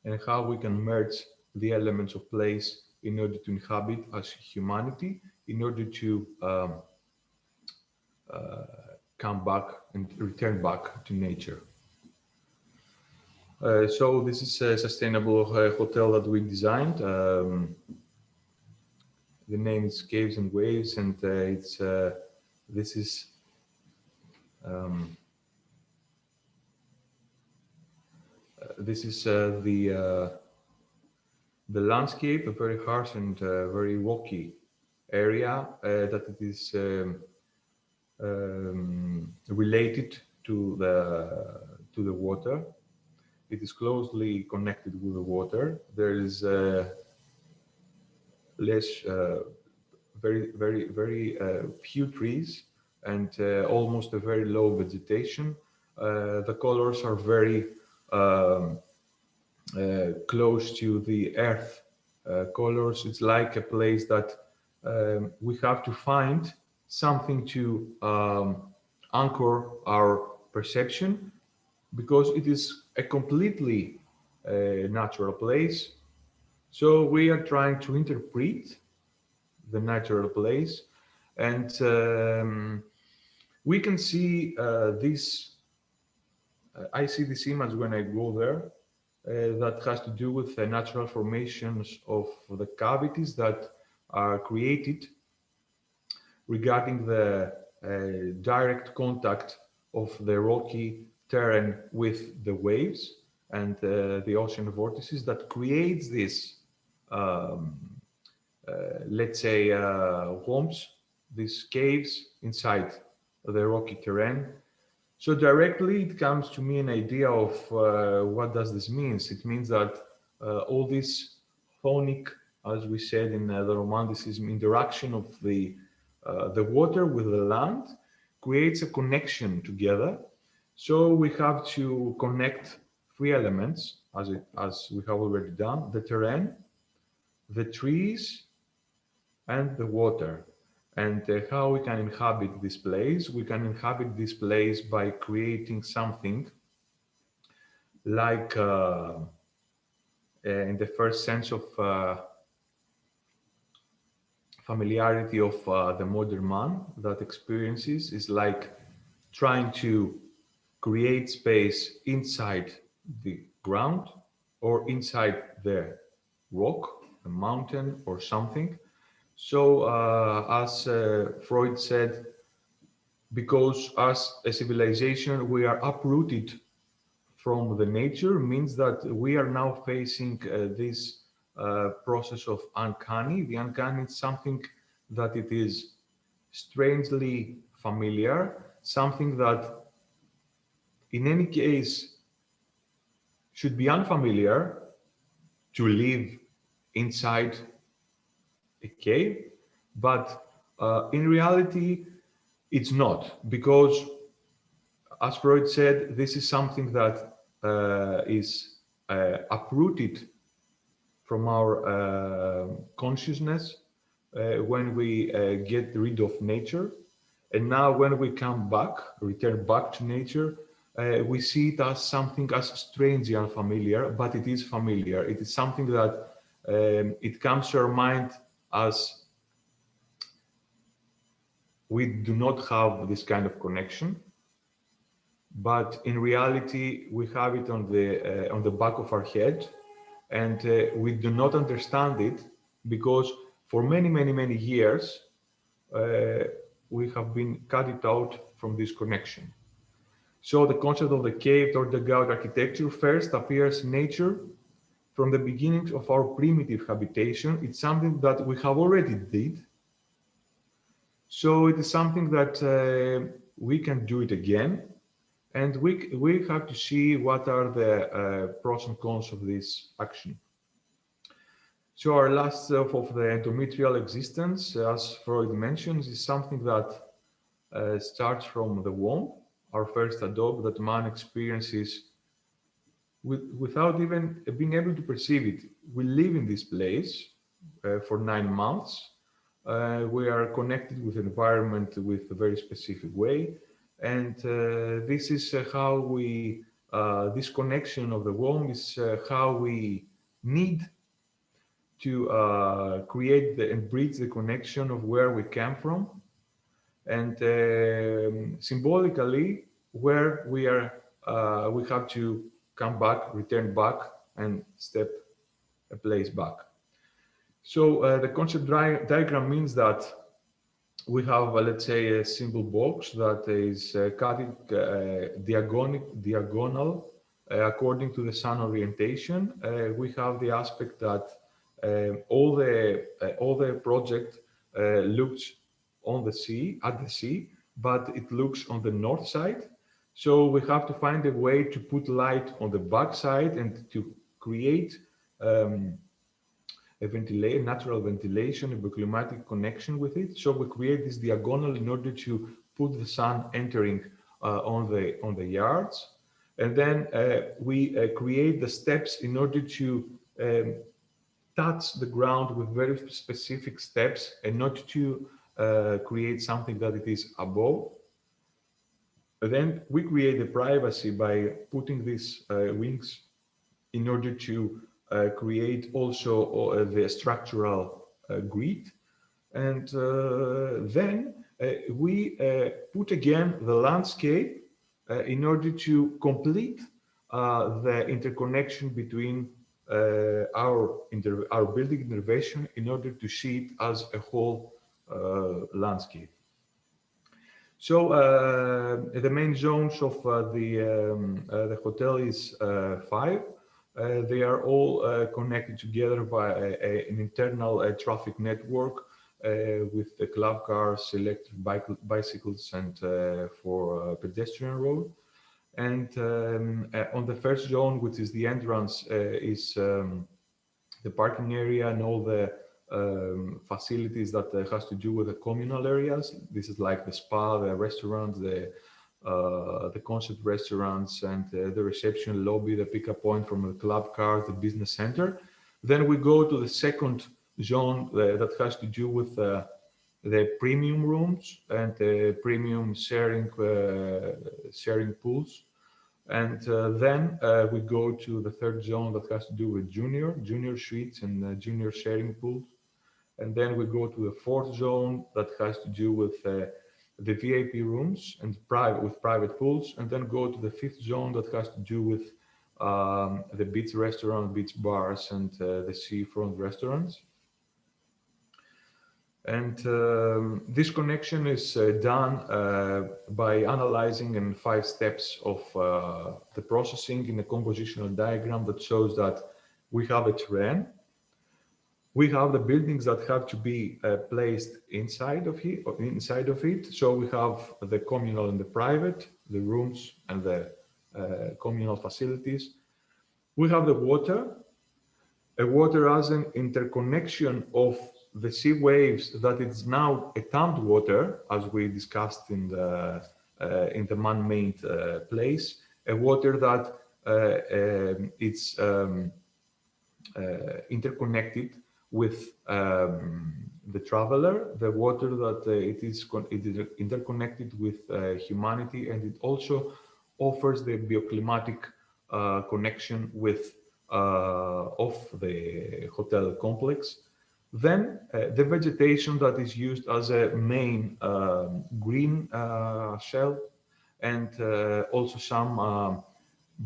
and how we can merge the elements of place in order to inhabit as humanity, in order to come back and return back to nature. So this is a sustainable hotel that we designed. the name is Caves and Waves, and this is the landscape, a very harsh and very rocky area that it is related to the water. It is closely connected with the water. There is very few trees and almost a very low vegetation. The colors are very close to the earth colors. It's like a place that we have to find something to anchor our perception, because it is a completely natural place. So we are trying to interpret the natural place, and we can see this. I see this image when I go there. That has to do with the natural formations of the cavities that are created regarding the direct contact of the rocky terrain with the waves and the ocean vortices that creates this, let's say, homes, these caves inside the rocky terrain. So directly it comes to me an idea of what does this mean. It means that all this phonic, as we said in the Romanticism, interaction of the water with the land creates a connection together. So we have to connect three elements, as we have already done: the terrain, the trees, and the water. And how we can inhabit this place? We can inhabit this place by creating something like, in the first sense of familiarity of the modern man that experiences, is like trying to create space inside the ground or inside the rock, a mountain or something. So, as Freud said, because as a civilization we are uprooted from the nature, means that we are now facing this process of uncanny. The uncanny is something that it is strangely familiar, something that in any case should be unfamiliar to live inside a cave, but in reality it's not, because as Freud said, this is something that is uprooted from our consciousness when we get rid of nature. And now when we come back, return back to nature, we see it as something as strangely unfamiliar, but it is familiar. It is something that it comes to our mind as we do not have this kind of connection, but in reality we have it on the back of our head, and we do not understand it because for many years we have been cut it out from this connection. So the concept of the cave or the gout architecture first appears in nature from the beginnings of our primitive habitation. It's something that we have already did. So it is something that we can do it again, and we have to see what are the pros and cons of this action. So our last of the endometrial existence, as Freud mentions, is something that starts from the womb, our first adobe that man experiences without even being able to perceive it. We live in this place for 9 months. We are connected with the environment with a very specific way, and this is how we, this connection of the womb is how we need to create and bridge the connection of where we came from, and symbolically where we are, we have to come back, return back, and step a place back. So the concept diagram means that we have, let's say, a simple box that is cutting diagonal according to the sun orientation. We have the aspect that all the project looks on the sea, at the sea, but it looks on the north side. So we have to find a way to put light on the back side and to create a natural ventilation, a bioclimatic connection with it. So we create this diagonal in order to put the sun entering on the yards. And then we create the steps in order to touch the ground with very specific steps and not to create something that it is above. Then we create the privacy by putting these wings in order to create also the structural grid. And then we put again the landscape in order to complete the interconnection between our building innovation in order to see it as a whole landscape. So the main zones of the hotel is 5. They are all connected together by an internal traffic network with the club cars, electric bicycles, and for pedestrian road. And on the first zone, which is the entrance, is the parking area and all the facilities that has to do with the communal areas. This is like the spa, the restaurant, the concept restaurants, and the reception lobby, the pickup point from the club cars, the business center. Then we go to the second zone that has to do with the premium rooms and the premium sharing pools. And then we go to the third zone that has to do with junior suites and junior sharing pools. And then we go to the fourth zone that has to do with the VIP rooms and private pools, and then go to the fifth zone that has to do with the beach restaurant, beach bars, and the seafront restaurants. And this connection is done by analyzing in 5 steps of the processing in a compositional diagram that shows that we have a terrain. We have the buildings that have to be placed inside of it. So we have the communal and the private, the rooms and the communal facilities. We have the water. A water as an interconnection of the sea waves that is now a tamped water, as we discussed in the man-made place. A water that it's interconnected with the traveler, the water that it is interconnected with humanity, and it also offers the bioclimatic connection with of the hotel complex. Then the vegetation that is used as a main green shell, and also some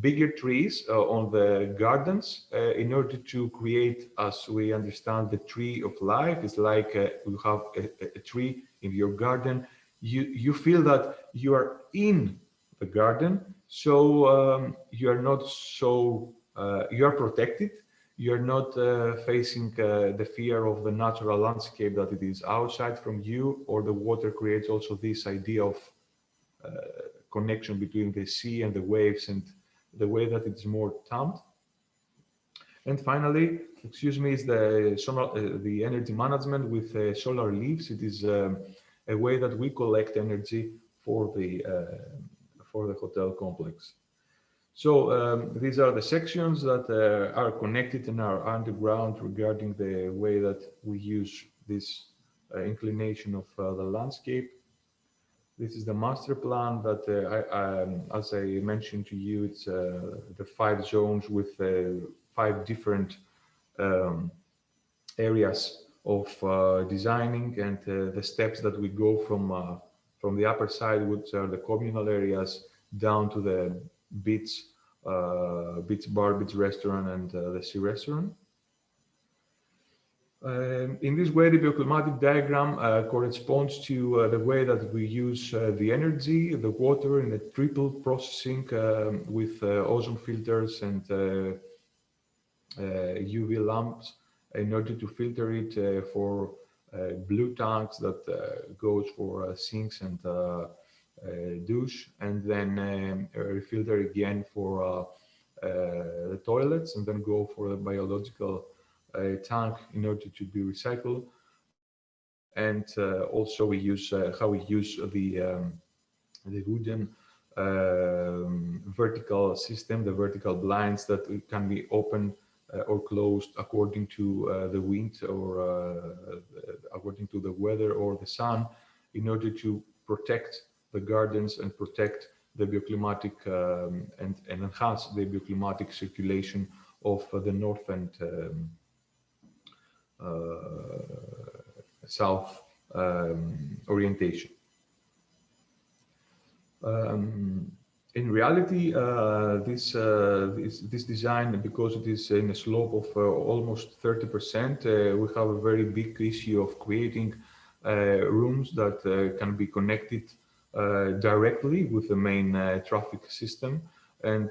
bigger trees on the gardens in order to create, as we understand, the tree of life. It's like you have a tree in your garden. You feel that you are in the garden, so you are not so you are protected. You are not facing the fear of the natural landscape that it is outside from you, or the water creates also this idea of connection between the sea and the waves, and the way that it's more tamped. And finally, excuse me, is the energy management with solar leaves. It is a way that we collect energy for the hotel complex. So these are the sections that are connected and are underground regarding the way that we use this inclination of the landscape. This is the master plan that, as I mentioned to you, it's the 5 zones with 5 different areas of designing, and the steps that we go from the upper side, which are the communal areas, down to the beach bar, beach restaurant, and the sea restaurant. In this way, the bioclimatic diagram corresponds to the way that we use the energy, the water in a triple processing with ozone filters and UV lamps in order to filter it for blue tanks that goes for sinks and douche, and then refilter again for the toilets, and then go for the biological tank in order to be recycled. And also we use how we use the wooden vertical system, the vertical blinds that can be open or closed according to the wind or according to the weather or the sun, in order to protect the gardens and protect the bioclimatic and enhance the bioclimatic circulation of the north and south orientation. In reality, this design, because it is in a slope of almost 30%, we have a very big issue of creating rooms that can be connected directly with the main traffic system. And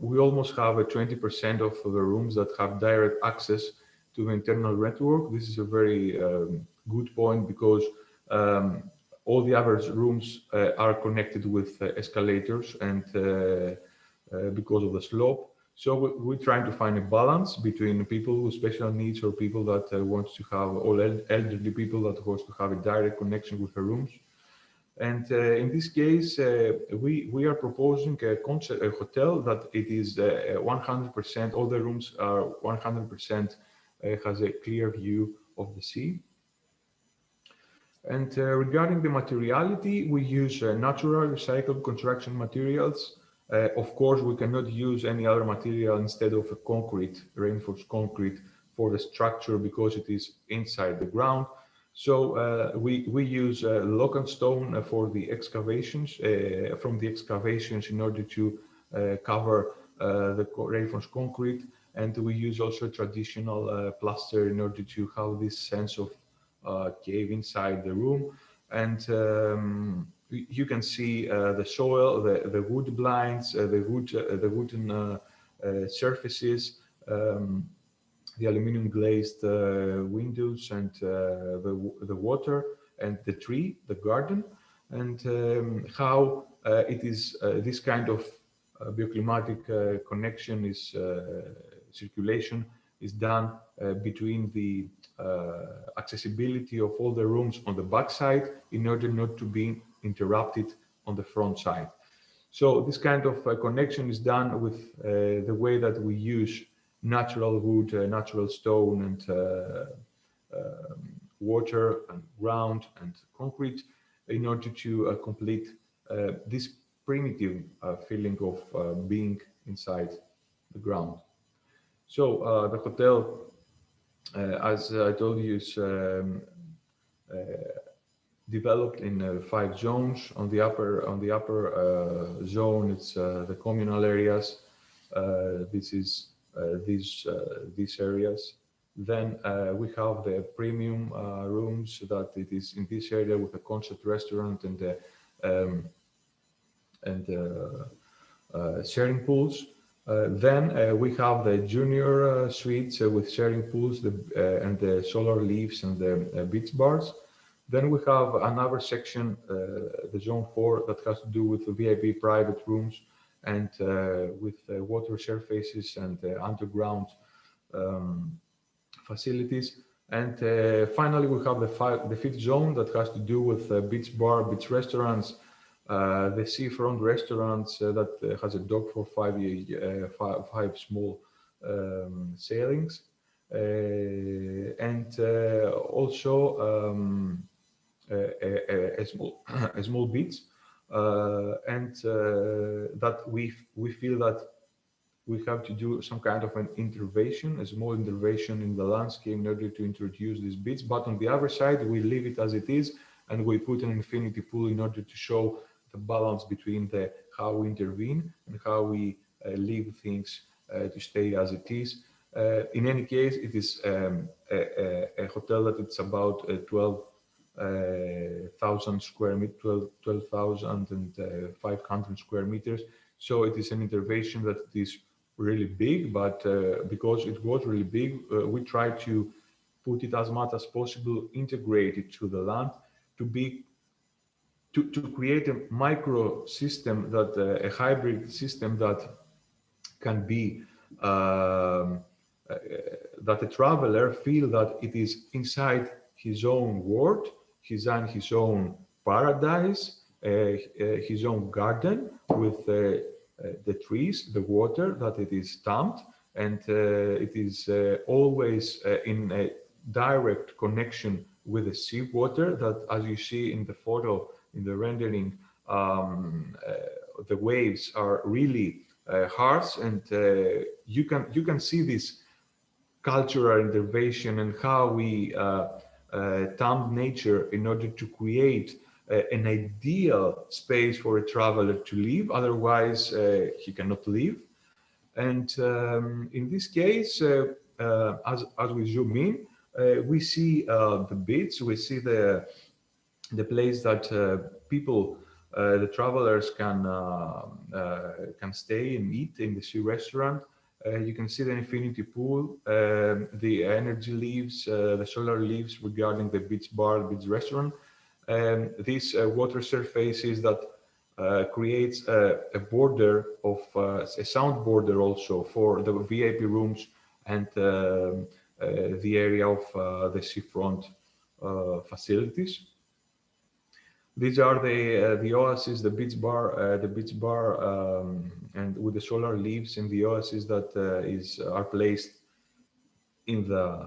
we almost have a 20% of the rooms that have direct access to the internal network. This is a very good point, because all the other rooms are connected with escalators, and because of the slope. So we're trying to find a balance between people with special needs or people that want to have, or elderly people that want to have a direct connection with the rooms. And in this case, we are proposing a concept, a hotel that it is 100%, all the rooms are 100% has a clear view of the sea. And regarding the materiality, we use natural recycled construction materials. Of course, we cannot use any other material instead of a concrete, reinforced concrete, for the structure, because it is inside the ground. So we use local stone for the excavations, from the excavations, in order to cover the reinforced concrete. And we use also traditional plaster in order to have this sense of cave inside the room. And you can see the soil, the wood blinds, the wooden surfaces, the aluminum glazed windows, and the water, and the tree, the garden, and how it is this kind of bioclimatic connection is circulation is done between the accessibility of all the rooms on the back side, in order not to be interrupted on the front side. So this kind of connection is done with the way that we use natural wood, natural stone, and water and ground and concrete, in order to complete this primitive feeling of being inside the ground. So the hotel, as I told you, is developed in 5 zones. On the upper zone, it's the communal areas. This is these areas. Then we have the premium rooms, that it is in this area with a concept restaurant and sharing pools. Then we have the junior suites with sharing pools, and the solar leaves and the beach bars. Then we have another section, the zone 4, that has to do with the VIP private rooms, and with water surfaces and underground facilities. And finally, we have the 5th zone, that has to do with beach bar, beach restaurants, the seafront restaurants that has a dock for 5 small sailings, and also a small beach, and that we feel that we have to do some kind of an intervention, a small intervention in the landscape, in order to introduce this beach. But on the other side, we leave it as it is, and we put an infinity pool in order to show the balance between how we intervene and how we leave things to stay as it is. In any case, it is a hotel that it's about 12,000 square meters, 12,500 square meters. So it is an intervention that is really big, but because it was really big, we try to put it as much as possible, integrated to the land, to create a micro system, that a hybrid system that can be that a traveler feel that it is inside his own world, his own paradise, his own garden with the trees, the water, that it is tamped, and it is always in a direct connection with the sea water, that, as you see in the photo, in the rendering, the waves are really harsh, and you can see this cultural intervention and how we tamp nature in order to create an ideal space for a traveler to live. Otherwise, he cannot live. And in this case, as we zoom in, we see the beach. We see the place that people, the travelers can stay and eat in the sea restaurant. You can see the infinity pool, the energy leaves, the solar leaves regarding the beach bar, beach restaurant. This water surfaces that creates a border of a sound border also for the VIP rooms and the area of the seafront facilities. These are the oasis, the beach bar, and with the solar leaves and the oasis that are placed in the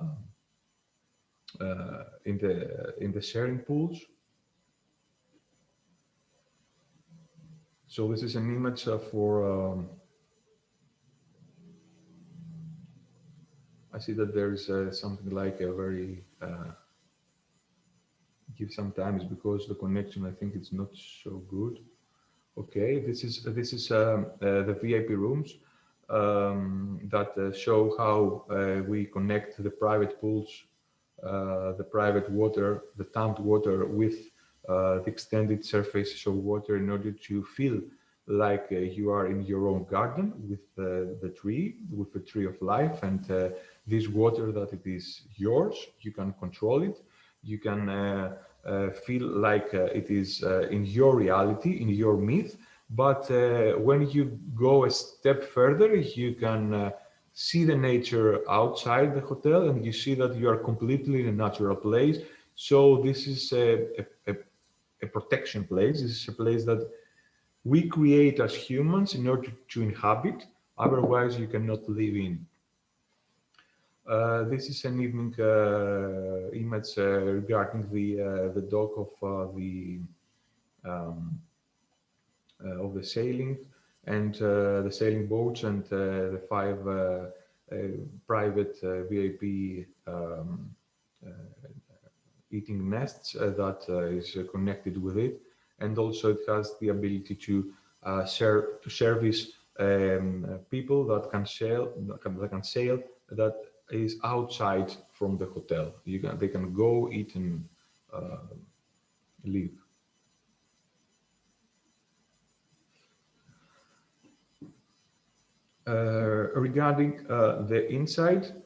sharing pools. So this is an image for. I see that there is something like a very. Give some time, is because the connection, I think, it's not so good. Okay, this is the VIP rooms that show how we connect the private pools, the private water, the tamped water with the extended surfaces of water in order to feel like you are in your own garden with the tree of life, and this water that it is yours. You can control it. You can feel like it is in your reality, in your myth. But when you go a step further, you can see the nature outside the hotel, and you see that you are completely in a natural place. So this is a protection place. This is a place that we create as humans in order to inhabit. Otherwise, you cannot live in. This is an evening image regarding the dock of the sailing and the sailing boats and the 5 private VIP eating nests that is connected with it, and also it has the ability to service people that can sail that is outside from the hotel. They can go eat and leave. Regarding the inside,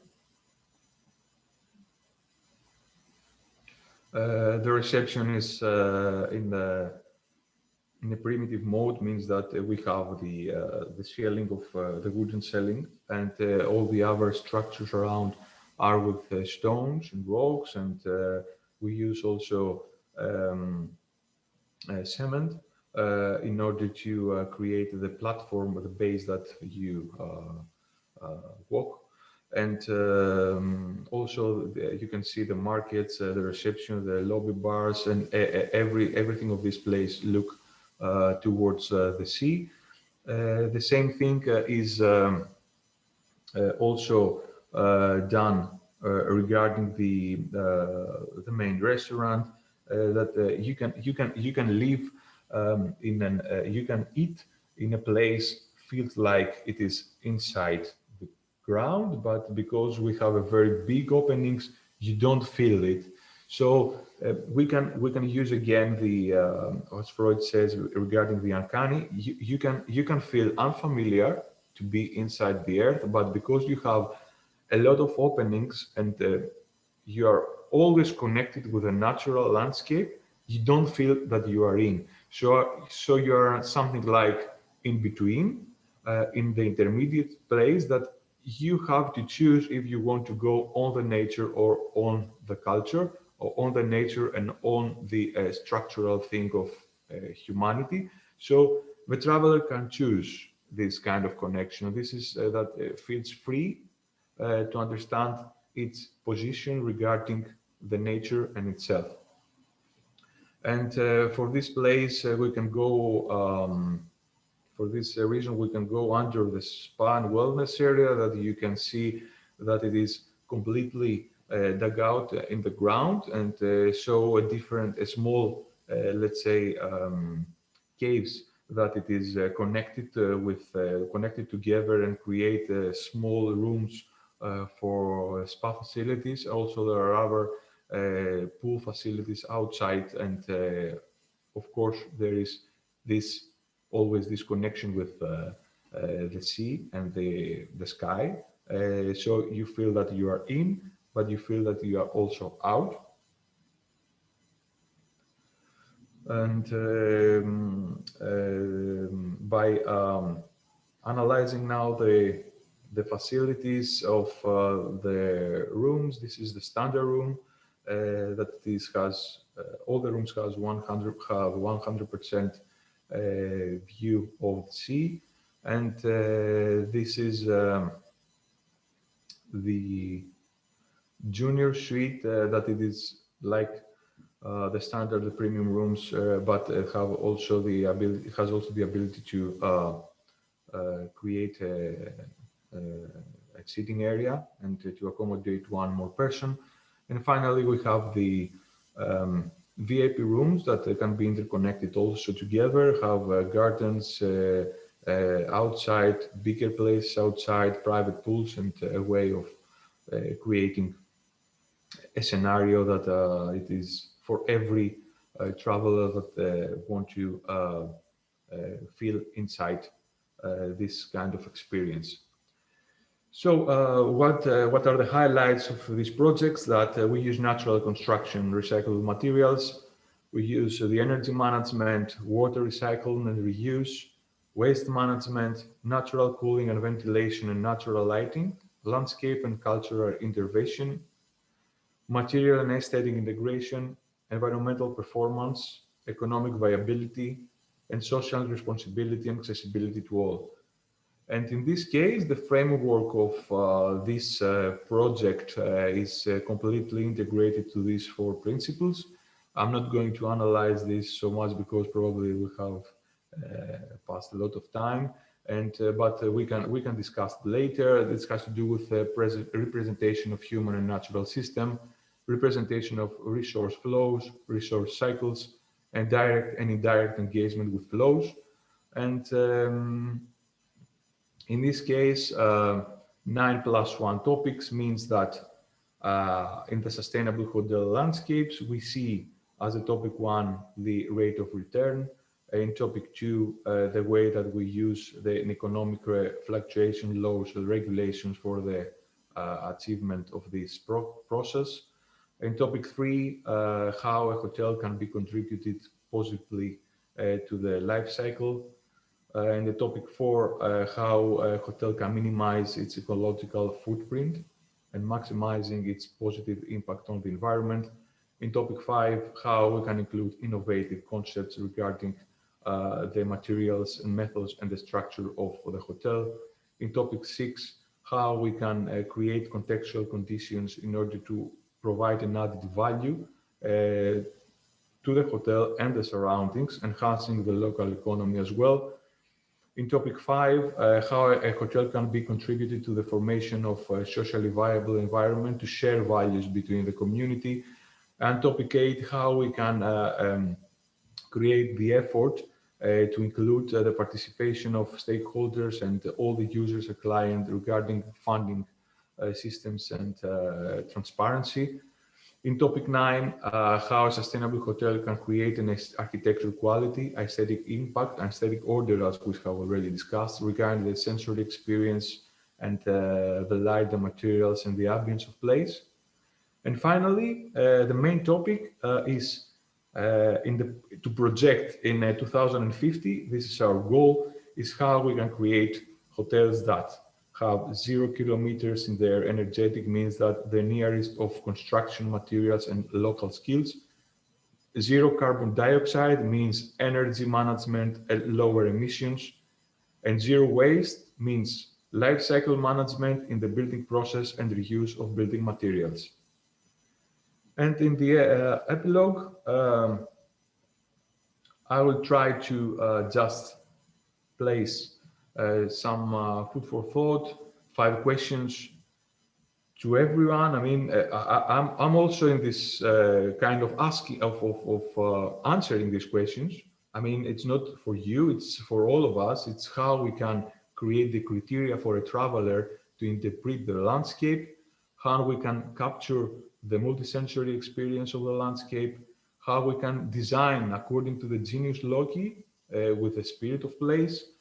the reception is in a primitive mode, means that we have the ceiling of the wooden ceiling, and all the other structures around are with stones and rocks, and we use also cement in order to create the platform, the base that you walk. And also you can see the markets, the reception, the lobby bars, and everything of this place look towards the sea. The same thing is also done regarding the main restaurant. That you can live in you can eat in a place feels like it is inside the ground, but because we have a very big openings, you don't feel it. So we can use again the as Freud says regarding the uncanny. You can feel unfamiliar to be inside the earth, but because you have a lot of openings and you are always connected with a natural landscape, you don't feel that you are in. So you are something like in between, in the intermediate place that you have to choose if you want to go on the nature or on the culture, or on the nature and on the structural thing of humanity. So the traveler can choose this kind of connection. This is that feels free to understand its position regarding the nature and itself. And for this place, we can go, for this reason, we can go under the spa and wellness area that you can see that it is completely dug out in the ground and show a small, let's say, caves that it is connected connected together and create small rooms for spa facilities. Also, there are other pool facilities outside, and of course, there is always this connection with the sea and the sky. So you feel that you are in, but you feel that you are also out. And by analyzing now the facilities of the rooms, this is the standard room that this has. All the rooms has 100% view of the sea, and this is the junior suite that it is like the standard, the premium rooms, but have also the ability, has also the ability to create a seating area and to accommodate one more person. And finally, we have the VIP rooms that can be interconnected also together, have gardens outside, bigger places outside, private pools, and a way of creating a scenario that it is for every traveler that want to feel inside this kind of experience. So what are the highlights of these projects? That we use natural construction, recyclable materials. We use the energy management, water recycling and reuse, waste management, natural cooling and ventilation and natural lighting, landscape and cultural intervention, material and aesthetic integration, environmental performance, economic viability, and social responsibility and accessibility to all. And in this case, the framework of this project is completely integrated to these 4 principles. I'm not going to analyze this so much because probably we have passed a lot of time, and but we can discuss it later. This has to do with representation of human and natural system, representation of resource flows, resource cycles, and direct and indirect engagement with flows. And in this case, 9+1 topics means that in the sustainable hotel landscapes, we see as a topic 1 the rate of return. In topic 2, the way that we use the economic fluctuation laws and regulations for the achievement of this process. In topic 3, how a hotel can be contributed positively to the life cycle. In the topic 4, how a hotel can minimize its ecological footprint and maximizing its positive impact on the environment. In topic 5, how we can include innovative concepts regarding the materials and methods and the structure of the hotel. In topic 6, how we can create contextual conditions in order to provide an added value to the hotel and the surroundings, enhancing the local economy as well. In topic 5, how a hotel can be contributed to the formation of a socially viable environment to share values between the community. And topic 8, how we can create the effort to include the participation of stakeholders and all the users and clients regarding funding systems and transparency. In topic 9, how a sustainable hotel can create an architectural quality, aesthetic impact, and aesthetic order, as we have already discussed, regarding the sensory experience and the light, the materials, and the ambience of place. And finally, the main topic is to project in 2050, this is our goal, is how we can create hotels that have 0 kilometers in their energetic, means that the nearest of construction materials and local skills. 0 carbon dioxide means energy management and lower emissions. And 0 waste means life cycle management in the building process and reuse of building materials. And in the epilogue, I will try to just place some food for thought, 5 questions to everyone. I mean, I'm also in this kind of asking of answering these questions. I mean, it's not for you, it's for all of us. It's how we can create the criteria for a traveler to interpret the landscape, how we can capture the multisensory experience of the landscape, how we can design according to the genius loci with the spirit of place,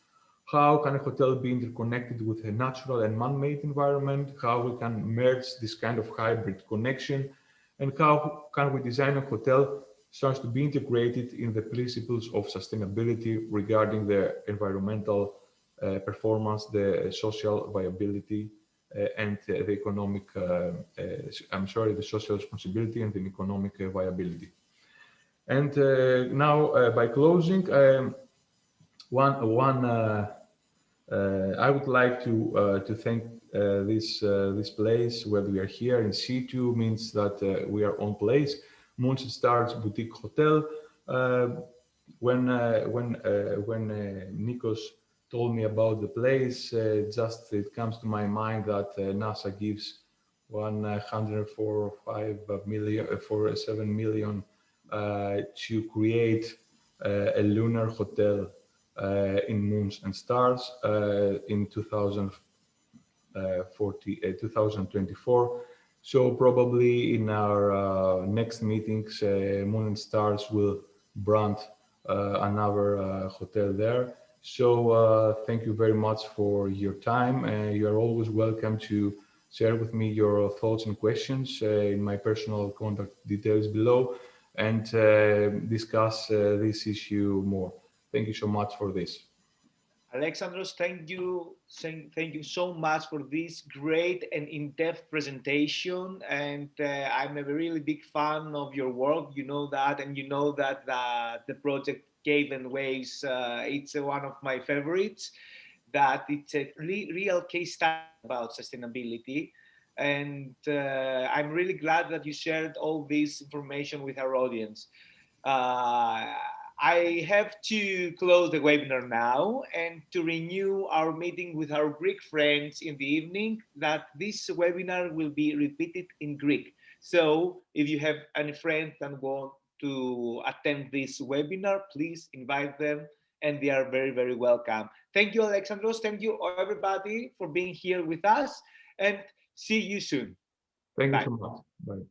how can a hotel be interconnected with a natural and man-made environment, how we can merge this kind of hybrid connection, and how can we design a hotel so as to be integrated in the principles of sustainability regarding the environmental performance, the social viability, and the economic, the social responsibility and the economic viability. And now, by closing, I would like to thank this place where we are here in situ, means that we are on place, Moons and Stars Boutique Hotel. When Nikos told me about the place, it comes to my mind that NASA gives 104.7 million to create a lunar hotel in Moons and Stars in 2024. So probably in our next meetings, Moon and Stars will brand another hotel there. So thank you very much for your time. You are always welcome to share with me your thoughts and questions in my personal contact details below, and discuss this issue more. Thank you so much for this. Alexandros, thank you so much for this great and in-depth presentation. And I'm a really big fan of your work. You know that, and you know that the project Cave and Waves, it's one of my favorites. That it's a real case study about sustainability. And I'm really glad that you shared all this information with our audience. I have to close the webinar now and to renew our meeting with our Greek friends in the evening, that this webinar will be repeated in Greek. So if you have any friends that want to attend this webinar, please invite them, and they are very, very welcome. Thank you, Alexandros. Thank you, everybody, for being here with us, and see you soon. Thank you so much. Bye.